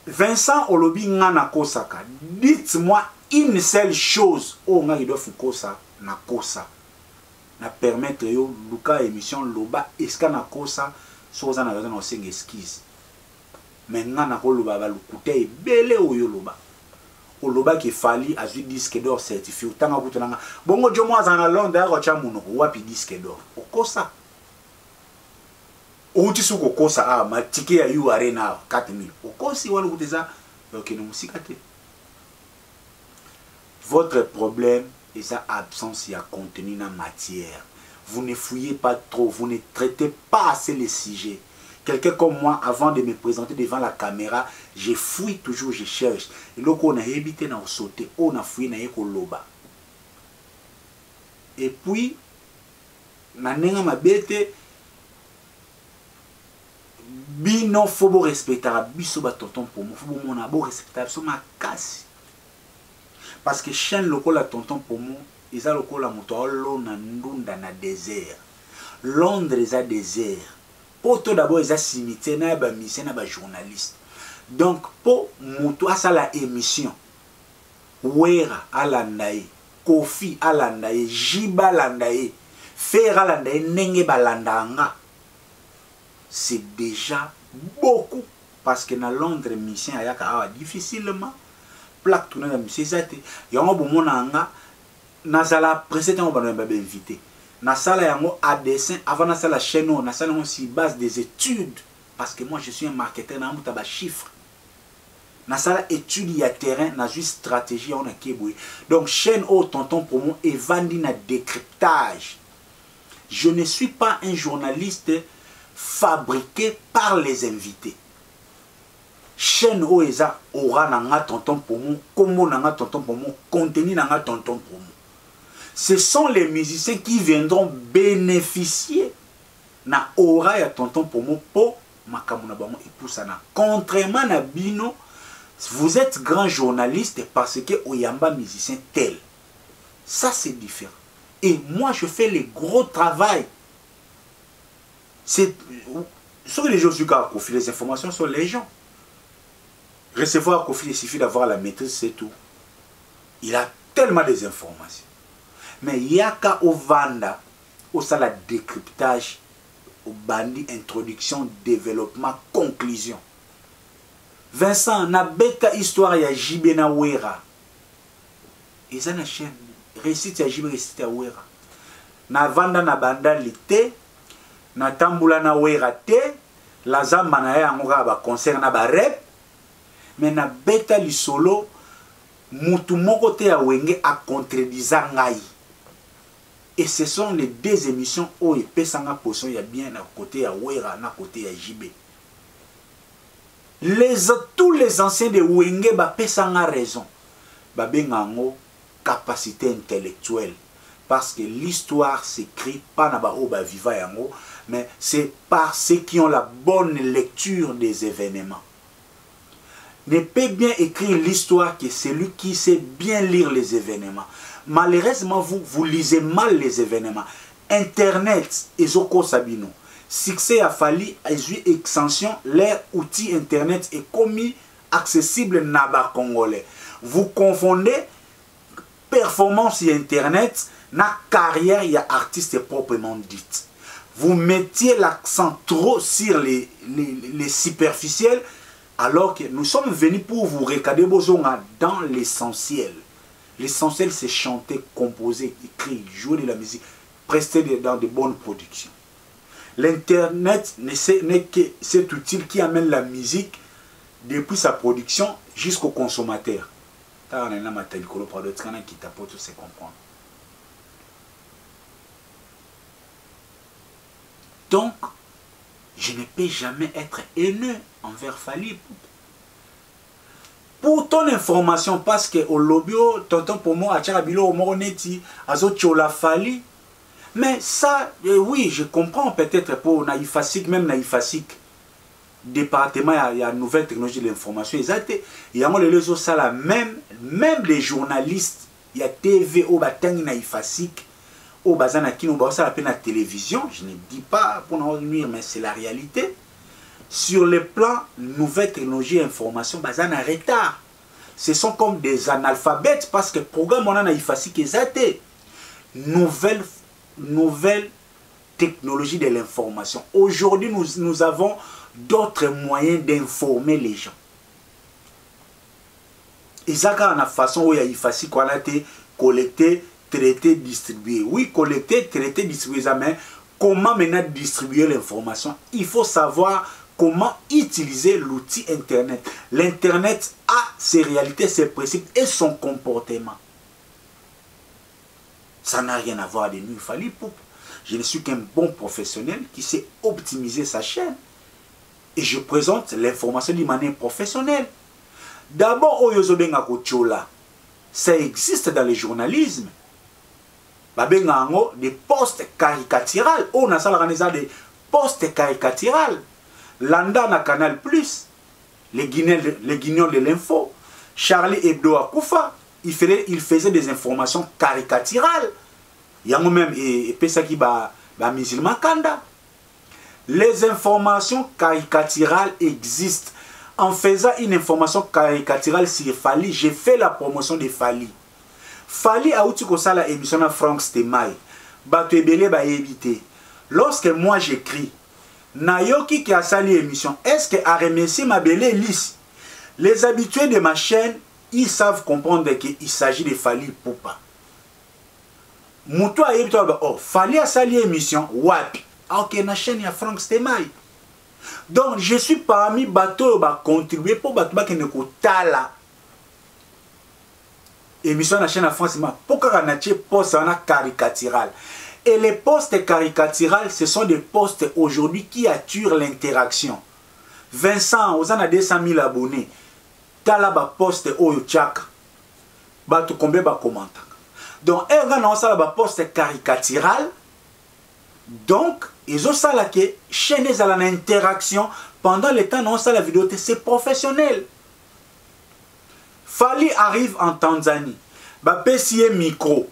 Vincent Olobi ngana kosaka, dites-moi une seule chose au ngaido fukosa na kosa. Na permettre yo luka émission loba eska na kosa soza na raison na senga esquisse maintenant na ko loba ba lukute ebele oyo loba o loba ki Fali azui disque d'or certifié tanga kutonanga bongo jomo azana Londres ya cha muno wapi disque d'or okosa outi suko kosa ma ticket ya U Arena 4000 okosi wala kuteza ok no musika te. Votre problème et sa absence y a contenu dans la matière. Vous ne fouillez pas trop, vous ne traitez pas assez les sujets. Quelqu'un comme moi, avant de me présenter devant la caméra, je fouille toujours, je cherche. Et là, on a évité de sauter, on a fouillé dans le loba. Et puis, nanenga mabete, bino fobo respectable, biso ba tonton pour moi, fobo mon abo respectable, so ma casse. Parce que chaîne lokola tonton pour moi, ils ont lokola moto lo na ndunda na désert. Londres ils a désert. Pour tout d'abord ils a cimetière na ba mission na ba journaliste. Donc pour moto à ça la émission. Wera alandaye, Kofi alandaye, Jiba alandaye, Fer alandaye nenge balandanga. C'est déjà beaucoup parce que na Londres mission ayaka difficilement. Plaque tourner la musique zate yango bomona nga nazala précédemment ba invité na sala yango à dessin avant na sala chaîne na sala aussi base des études parce que moi je suis un marketeur na muta ba chiffre na sala étude ya terrain na juste stratégie on a keboui donc chaîne au tonton pour moi et vandi na décryptage. Je ne suis pas un journaliste fabriqué par les invités. Chaîne oeza aura nanga tonton pour moi, combo nanga tonton pour moi, contenu nanga tonton pour moi. Ce sont les musiciens qui viendront bénéficier na aura ya tonton pour moi pour makambo na bango epusana. Contrairement na bino, vous êtes grand journaliste parce que oyamba musicien tel. Ça c'est différent. Et moi je fais le gros travail. C'est sur les gens qui ont les informations sur les gens. Recevoir Kofi, il suffit d'avoir la maîtrise, c'est tout. Il a tellement des informations. Mais il y a qu'à au vanda, au sala décryptage, au bandi, introduction, développement, conclusion. Vincent, na beta histoire ya Jibé na Wera. Et ça na chaîne. Récite ya Jibé, récite ya Wera. Na vanda na banda lité, na tambula na Wera te, la zamba na ya ngora ba concert na ba rep. Mais na beta li solo, mutu moko te ya wenge a contredisa ngai. Et ce sont les deux émissions où il peut s'en position ya bien à côté ya Wera, na côté ya Jibé. Tous les anciens de Wenge ont raison. Babengango capacité intellectuelle. Parce que l'histoire s'écrit pas na ba oba viva yango, mais c'est par ceux qui ont la bonne lecture des événements. Ne peut bien écrire l'histoire que celui qui sait bien lire les événements. Malheureusement, vous lisez mal les événements. Internet, ezoko sabino. Succès a fallu extension, leur outil internet est commis accessible naba congolais. Vous confondez performance et internet na carrière et artiste proprement dite. Vous mettiez l'accent trop sur les superficiels alors que nous sommes venus pour vous recader dans l'essentiel. L'essentiel c'est chanter, composer, écrire, jouer de la musique, prester dans de bonnes productions. L'internet n'est que cet outil qui amène la musique depuis sa production jusqu'au consommateur. Donc, je ne peux jamais être haineux envers Fally. Pour ton information, parce que au lobby, tonton pour moi, Acharabilo, Moroneti, Azochola Fally. Mais ça, oui, je comprends peut-être pour Naïfasik, même Naïfasik, département, il y a une nouvelle technologie de l'information. Il y a les réseaux, ça là, même les journalistes, il y a TV, au Batang Naïfasik, au Bazana Kino, ça la peine à la télévision, je ne dis pas pour nous nuire, mais c'est la réalité. Sur le plan nouvelle technologie et information, Bazana retard. Ce sont comme des analphabètes parce que le programme on a Naïfasik est nouvelle technologie de l'information. Aujourd'hui, nous avons d'autres moyens d'informer les gens. Et ça, quand on a façon où il y a Ifasi qu'on a été collecté, traité, distribué. Oui, collecté, traité, distribué, mais comment maintenant distribuer l'information? Il faut savoir comment utiliser l'outil Internet. L'Internet a ses réalités, ses principes et son comportement. Ça n'a rien à voir avec nous. Fally Ipupa. Je ne suis qu'un bon professionnel qui sait optimiser sa chaîne. Et je présente l'information d'une manière professionnelle. D'abord, Oyozobenga Kochola, ça existe dans le journalisme. Des postes caricaturales. On a ça des postes caricaturales. Landa na Canal Plus, les guignols de l'info. Charlie Hebdo à Koufa, il faisait des informations caricaturales. Il y a même et ça qui va musulman Kanda. Les informations caricaturales existent. En faisant une information caricaturale sur Fally, j'ai fait la promotion de Fally. Fally a outi ko sala émission na Frank Stemai. Bato ebele ba éviter. Lorsque moi j'écris, Nayoki qui a sali émission, est-ce que a remercié ma belle lisse? Les habitués de ma chaîne, ils savent comprendre qu'il s'agit de Fally Ipupa. Moutou a évité, oh, Fally a sali émission, wapi? Ah, ok, na chaîne ya Frank Stemai. Donc, je suis parmi bateaux qui contribuer pour bateaux qui ne kotala. Émission na chaîne à France, pourquoi on a des postes caricaturales? Et les postes caricaturales, ce sont des postes aujourd'hui qui attirent l'interaction. Vincent, vous en avez 200 000 abonnés. Tala ba poste oyo tchaka. Bato combien ba commenta. Donc, un gars dans ça ba poste caricatural. Donc, ils ont ça là que chaîne à l'interaction pendant le temps non ça la vidéo c'est professionnel. Fally arrive en Tanzanie. Ba pesiye micro.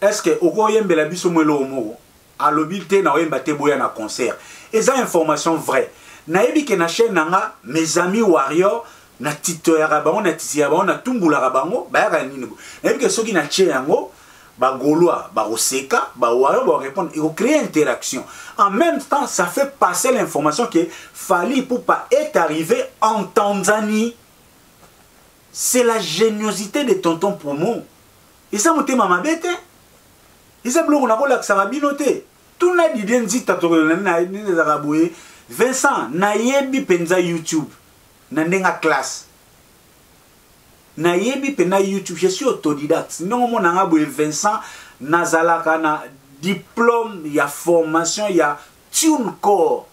Est-ce que okoyembe la biso mwelo omo a lobité na oyemba te boya na concert. Et ça information vraie. Nayebi ke na chaîne nanga mes amis warrior na tito ya rabango na titi ya bango na tumbula rabango ba ya nini bo. Nayebi ke soki na che yango ba goloa ba oseka ba warrior ba répondre et créer interaction. En même temps, ça fait passer l'information que Fally Ipupa est arrivé en Tanzanie. C'est la géniosité de tonton Promo. Et ça monte ma bête. Et ça bloque on a quoi là que ça va binoter. Tout n'a dit d'un dit tatoué Vincent nayebi penza YouTube. Nandenga classe. Nayebi penza YouTube. Je suis autodidacte. Non mon angaboué Vincent nazalaka na diplôme, il y a formation, il y a tune corps.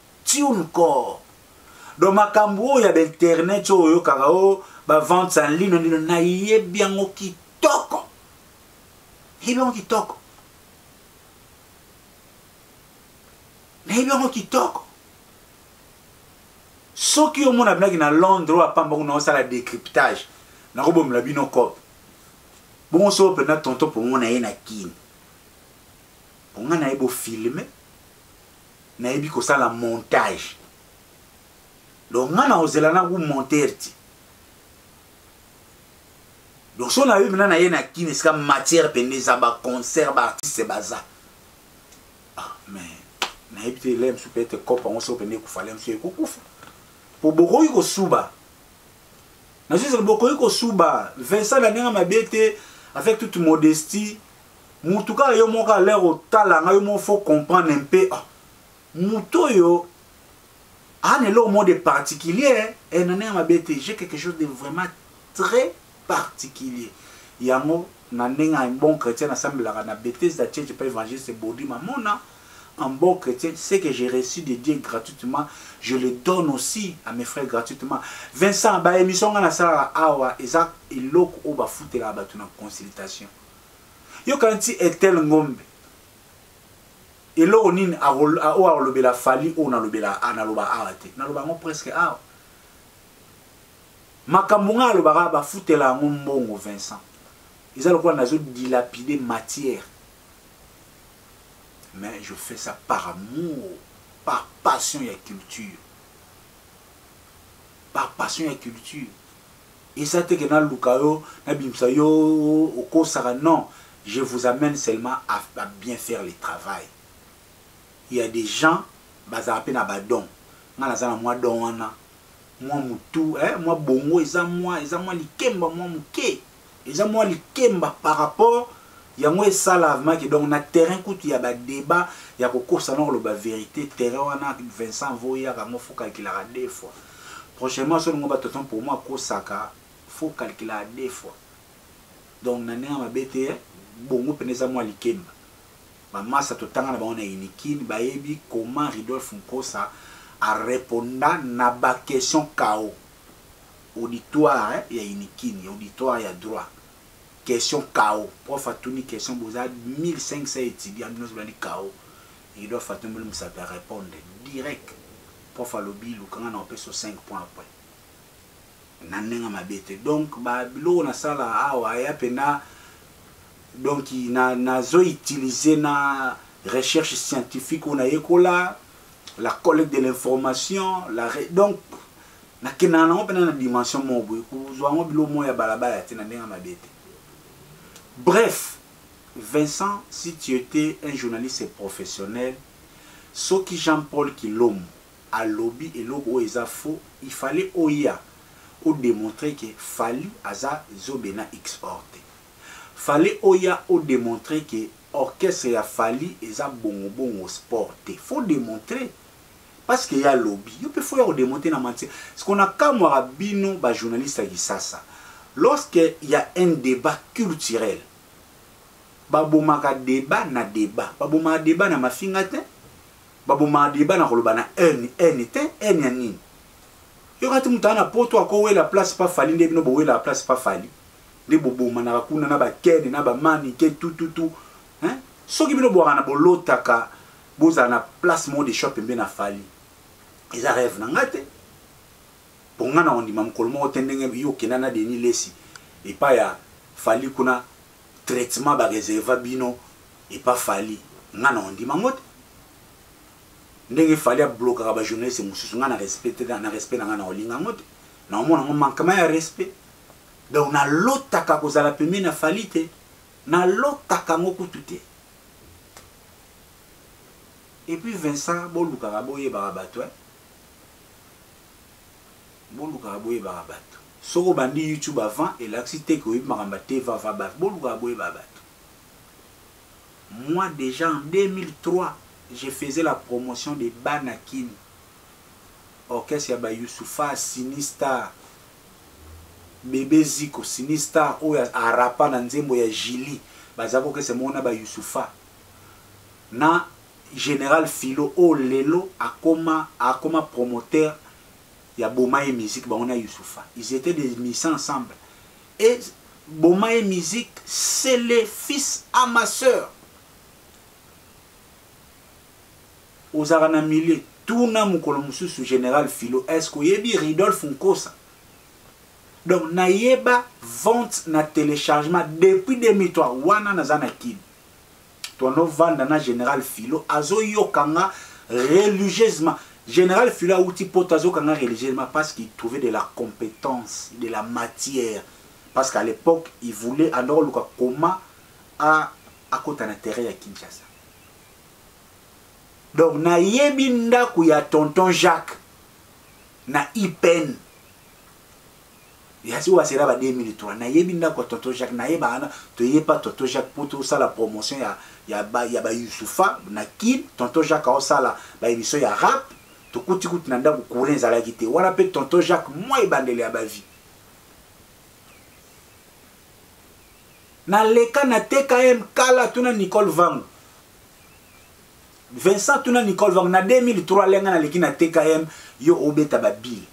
Dans ma cambo il y a internet yo karao. Ba vente en ligne na yebi yango kitoko. Yebi kitoko. Na yebi yango kitoko. Soki yo mona blaki na Londres a pamba na sala décryptage. Na ko bom la bino cop. Bon so pe na tonto pour mona ye na kin. On na yebo filmer. Na yebi ko sala montage. Donc ngana ozela na ku monter ti. Donc si on a eu maintenant qui n'est pas matière pénèse à concert artiste baza. Ah mais na éviter l'aime sous peut-être cop on se peine ko fallait monsieur ko kufa. Pour beaucoup ko suba. Na juste beaucoup ko suba. Vincent la nanga mabete avec toute modestie. Mutuka yo moka l'air au talanga yo mo faut comprendre un peu. Muto yo a ne lo mode particulier et nanga mabete j'ai quelque chose de vraiment très particulier. Yango nanenga un bon chrétien ensemble la bêtise d'acheter pas évangile c'est body mamona un bon chrétien c'est que j'ai reçu de Dieu gratuitement je le donne aussi à mes frères gratuitement. Vincent ba émission na sala awa eza iloko o ba futela ba tuna consultation yo kanti etel ngombe elo nini a o lobela Fally o na lobela analoba arate na loba ngo presque awa Makambunga le bara ba futela ngombongo Vincent. Ils ont quoi nazo dilapider matière. Mais je fais ça par amour, par passion et culture. Par passion et culture. Et ça te que na lukayo na bimsa yo oko sara non, je vous amène seulement à bien faire le travail. Il y a des gens baza apena badon. Nga nazana moi don wana. Moi mutu moi bongo eza moi likemba moi muke eza moi likemba par rapport ya moi salavement qui donc na terrain kuti ya ba débat ya kokosa na lo ba vérité terrain wana Vincent voya ka mo faut calculer à deux fois prochainement so ngo ba tonton pour moi kosaka faut calculer à deux fois donc na nenga mabete bongo peneza moi likemba ba massa totanga na ba on inikini ba yebi comment Ridolphe Nkosa à répondre na ba question KO auditoire ya inikini auditoire ya droit question KO prof atuni question boza 1500 étudiants nous bani KO il doit faire tomber ça peut répondre direct prof alobi lukanga na peso 5 points après na nenga mabete donc ba bilo na sala awa ya pena donc na zo utiliser na recherche scientifique on a écola la collecte de l'information, donc, na kenana on pena na dimension mobo, kuzwa bilo moya balabala tina ndenga mabete. Bref, Vincent, si tu étais un journaliste professionnel, ce qui Jean-Paul Kilom a lobby et logo eza faux, il fallait oya ou démontrer que Fally aza zobena exporté. Fallait oya ou démontrer que orchestre ya Fally eza bongo bongo sporté. Faut démontrer. Parce qu'il y a lobby. Il faut démontrer dans matière. Ce qu'on a comme bino ba journaliste qui ça. Lorsqu'il y a un débat culturel, babomaka débat na débat. Babomaka débat na mafingate. Babomaka débat na koloba na nini. Yo kati mutana poto ako la place pas Fally ndebino bo la place pas Fally. Les boboma na kuna na ba kene na ba mani ke tout. Hein? Soki bino bo na bolotaka boza na place mo de shop mbe na fali eza rêve na ngate pour nga na ondima mokolo moko te ndenge yo okenda na Denis Lesi epa ya fali kuna traitement bareserva bino epa fali nga na ondima ngo te ndenge fali ablokaka bajournaliste mosusu nga na respect na nga na olinga ngo te na omona ngo mankama ya respect donc nalotaka kozala pembeni na fali te nalotaka ngo kutu te. Et puis Vincent, bolukaka boyebaka bato bolukaka boyebaka bato soko bandi YouTube avant elakisi te ko yeba makamba te va bato bolukaka boyebaka bato. Moi déjà en 2003 je faisais la promotion de Banakin orchestre ya ba Youssoufa Sinistar Bébé Ziko Sinistar oyo arapa na nzembo ya Jili bazako ke se mona ba Youssoufa na Général Philo o lelo akoma promoteur ya Bomaye Musique on a Youssoufa. Ils étaient des musiciens ensemble. Et Bomaye Musique c'est le fils à ma sœur. Ozarana Mili tourna mukolo mususu Général Philo est-ce que yebi Ridolphe Nkosa. Donc nayeba vente na téléchargement depuis 2003 wana nazana kid. Tono vanda na Général Philo azo yokanga religieusement. Général Philo a outil pour azo kanga religieusement parce qu'il trouvait de la compétence, de la matière. Parce qu'à l'époque, il voulait alors le comment à côté de terre à Kinshasa. Donc na yebinda ku ya tonton Jacques na Ipen. Yasi wa sera ba 2003 na yebinda ko tonton Jacques na yeba ana to yepa tonton Jacques pour tout ça la promotion ya ba Youssoufa na kid tonton Jacques a ça ba émission ya rap to kuti nanda ku kurenza la kité wala pe tonton Jacques moi ibandele ya ba vie na leka na TKM kala tuna Nicole Vang Vincent tuna Nicole Vang na 2003 lenga na leki na TKM yo obeta ba bill.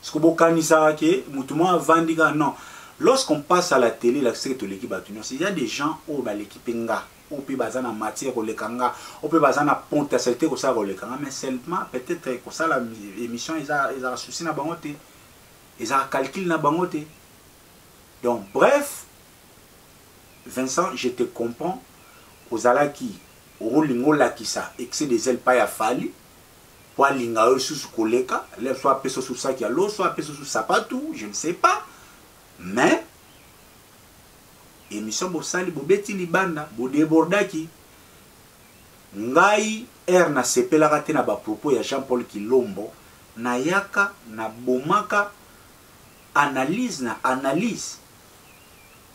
Ce que vous avez non. Lorsqu'on passe à la télé, il y a des gens qui ont l'équipe nga, qui ont matière, qui ont ponte à cette mais seulement peut-être que ça l'émission ils ont souci na bangote, ils ont calcul na bangote. Donc bref, Vincent, je te comprends. Aux alaki, au lingo la qui ça, excès des ailes pas à fali. Pour linga sous koleka, soit peso sous ça qui a l'eau, soit peso sous sapatou, je ne sais pas. Mais émission bosali bobeti libanda, bo débordaki. Ngai na sepela raté na ba propos ya Jean-Paul Kilombo, na yaka na bomaka analyse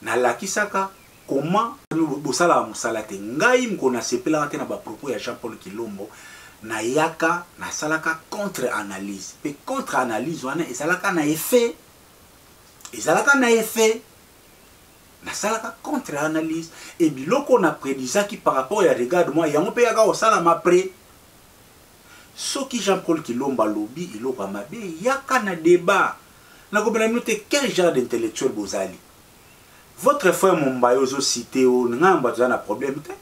na lakisaka comment bosala musalate. Ngai mko na sepela raté na ba propos ya Jean-Paul Kilombo. Na yaka na salaka contre-analyse. Pe contre-analyse wana ezalaka na effet. Na salaka contre-analyse. Et biloko na prédisaki par rapport à regarde moi yango pe yaka osala ma pré. Soki Jean-Paul Kilomba lobby iloko mabe yaka na débat. Na ko bela noter quel genre d'intellectuel bozali. Votre frère Mombayo zo cité o ngamba tozana problème te.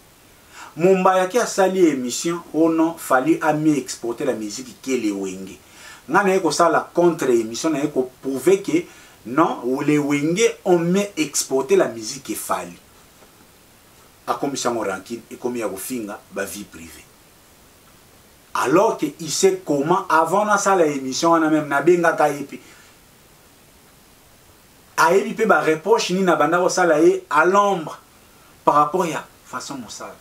Mombaya qui a sali émission, oh non, fallait amener exporter la musique qui est les wenge. N'a ko ça la contre-émission, n'a ko prouver que non, ou les wenge on met exporter la musique qui fallait. A commission ranking et comme il y a finga, ba vie privée. Alors que il sait comment avant na ça la émission on a même na benga kaipi. Ayebi pe ba reproche ni na banda ko ça la à l'ombre par rapport à façon mosala.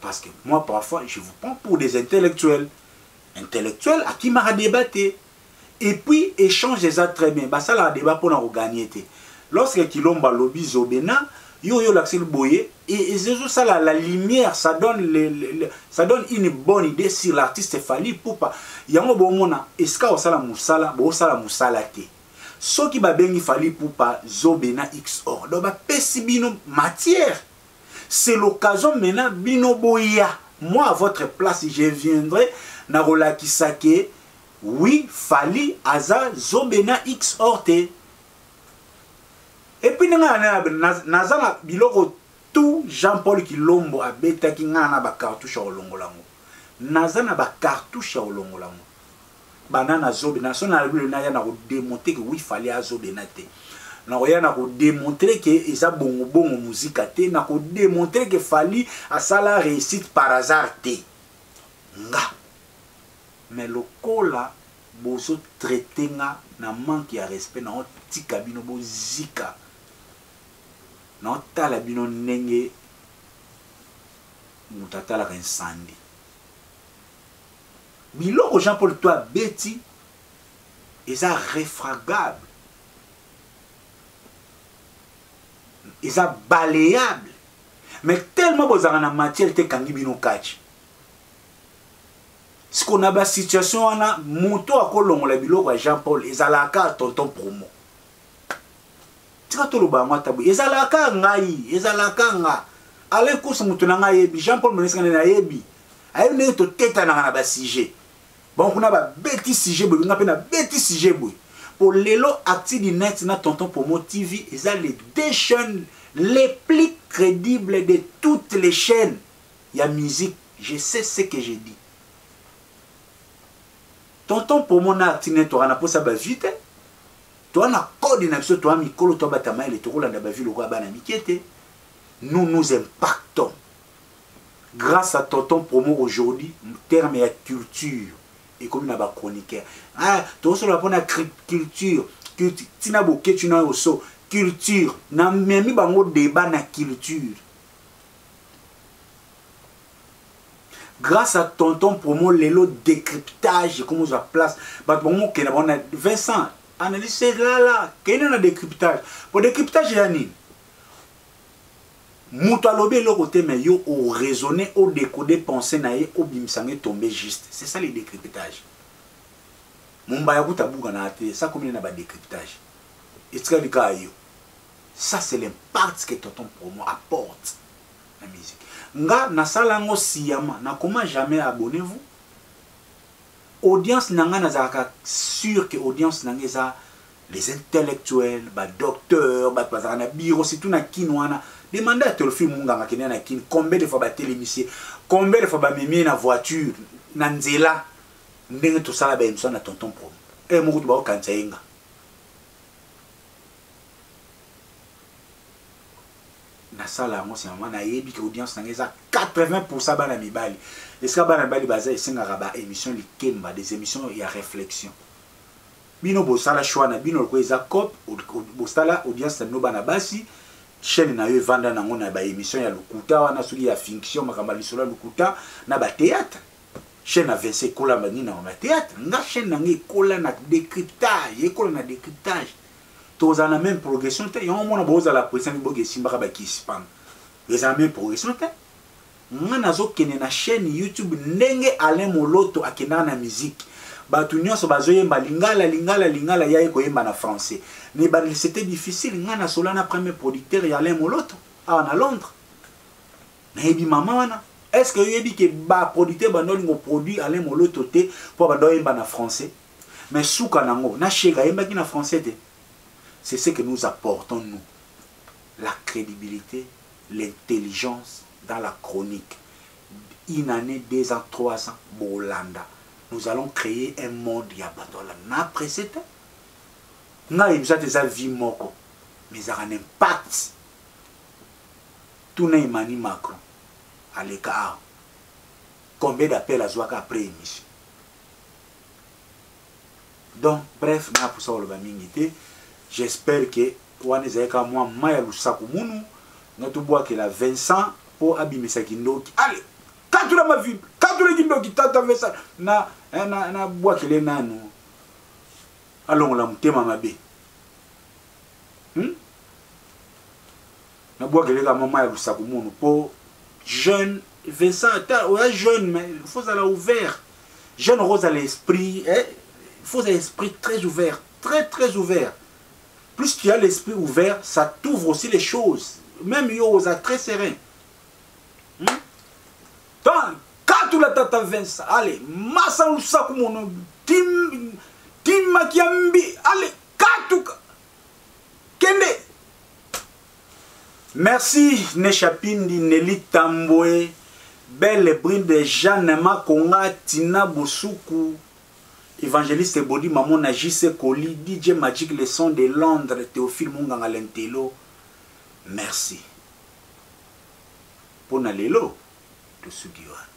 Parce que moi, parfois, je vous prends pour des intellectuels. Intellectuels à qui m'a débatté. Et puis, échange des actes très bien. Bah, ça, là, débat pour nous gagner. Lorsque Kilomba lobby Zobena, yo l'accès le boyer, et ça, la lumière, ça donne une bonne idée sur l'artiste Fali pour pas. Il y a un bon moment, est-ce qu'il y a un moussala te. Ce qui va bien, il fallait pour pas Zobena XOR. Donc, bah, pesibino matière. C'est l'occasion maintenant binoboya. Moi à votre place je viendrai na rolakisake oui Fali aza Zobena XOR te. Et puis nazala biloko tout Jean-Paul Kilombo a bêta qui n'a pas cartouche au longolango. Nazana ba cartouche au longolango. Banana zobe na son albu na ya na ko démontrer que oui fallait azobe na te. Na ko ya na ko démontrer que eza bongo bongo musique te, na ko démontrer que fallait à ça la réussite par hasard te. Nga. Mais le cola bozo traité nga na manque ya respect na tika bino bo zika. Na tala bino nenge mutatala ka incendie. Biloko Jean-Paul toi bêti eza réfragable. Eza balayable. Mais tellement bozanga na matière te kangi bino kachi. Ce qu'on a ba situation wana moto akolongola biloko ya Jean-Paul ezalaka tonton promo. Tika toloba matabu ezalaka ngai ezalaka nga ale course moto na ngai yebi Jean-Paul moneska na yebi ayo ne to teta na ba sujet bon kuna ba beti sujet boy nga pe na beti sujet boy pour lelo acti di net na tonton promo TV eza les deux chaînes les plus crédibles de toutes les chaînes ya musique. Je sais ce que j'ai dit. Tonton promo na acti net to na posa ba vite. Toi na coordination toi mikolo to batama ile to kolanda ba vilo kwa bana mikiete. Nous nous impactons grâce à tonton promo aujourd'hui terme ya culture et comme na ba chroniqueur. Ah to so la pona culture tina boke tu na oso culture na memi bango débat na culture. Grâce à tonton promo lelo décryptage comment ça place ba bongo ke na bona Vincent analyse là quel est le décryptage pour décryptage yani muto alobe le côté mais yo au raisonner au décoder penser na ye au bimsange tomber juste c'est ça le décryptage mumba ya kutabuka na ate ça comme na ba décryptage et ça c'est l'impact que tonton promo apporte la musique nga na sala ngo siyama na comment jamais abonnez-vous audience nanga nazaka sûr que audience nanga les intellectuels ba docteurs ba bazana bureau c'est tout na kinwana demandez à Tolfi Munganga kenya na kin combien de fois ba télémission combien de fois ba mimi na voiture na nzela ndenge to sala ba émission na tonton promo et mo kutu ba kantainga na sala ngo c'est maman na yebi que audience nanga 80% bana mibali. Est-ce que bana mibali baza esengaka ba émission likemba des émissions ya réflexion. Bino bosala choix na bino ko eza cop bosala audience no bana basi chaîne na yo vanda nango na ba émission ya lokuta wana soki ya fiction makamba lisolo lokuta na ba théâtre. Chaîne a versé kola bani na ba théâtre. Nga chaîne nangi kola na décryptage, kola na décryptage. Tous en la même progression, et on a besoin de la pression de Bogue Simba qui spam. Ils ont la même progression. On a une chaîne YouTube, Nenge Alain Moloto a na musique. Batunyo so bazoye lingala ya ko yemba na français. Mais c'était difficile, on a solana premier producteur et Alain Moloto à Londres. Mais bi maman wana, est-ce que yebi que ba producteur ba no produit Alain Moloto te pour ba do yemba na français? Mais souka nango na chega yemba ki na français te. C'est ce que nous apportons, nous. La crédibilité, l'intelligence dans la chronique. Une année, 2 ans, 3 ans, Bolanda. Nous allons créer un monde Yabatola. Après c'était, nous avons déjà vie moko. Mais ça a un impact. Tout n'est pas Macron. À l'écart. Combien d'appels à Zouaka après émission? Donc, bref, nous avons pour ça le bamingité. J'espère que wane zaeka moi maya lusaku munu ngatu bois que la Vincent pour abimisa kindoki allez quand la ma vie quand le kindoki tata Vincent na bois que les nanu allons la mutema mabe na bois que les maman maya lusaku munu pour jeune Vincent ouais jeune mais il faut aller ouvert jeune rose à l'esprit il faut un esprit très ouvert très ouvert. Plus tu as l'esprit ouvert, ça t'ouvre aussi les choses. Même yo très serein. Donc, quand tu l'as tata Vincent, allez, massa ou sakumono, tim makiambi, allez, katuka, kende. Merci Nechapindi, Nelly Tamboué, Belle Brine de Jeanne Makonga, Tina Bousoukou, Évangéliste Bodi Mamona, JC Koli, DJ Magic Le Son de Londres, Théophile Munganga Lentelo. Merci. Pour Nalelo, de Sugiwa.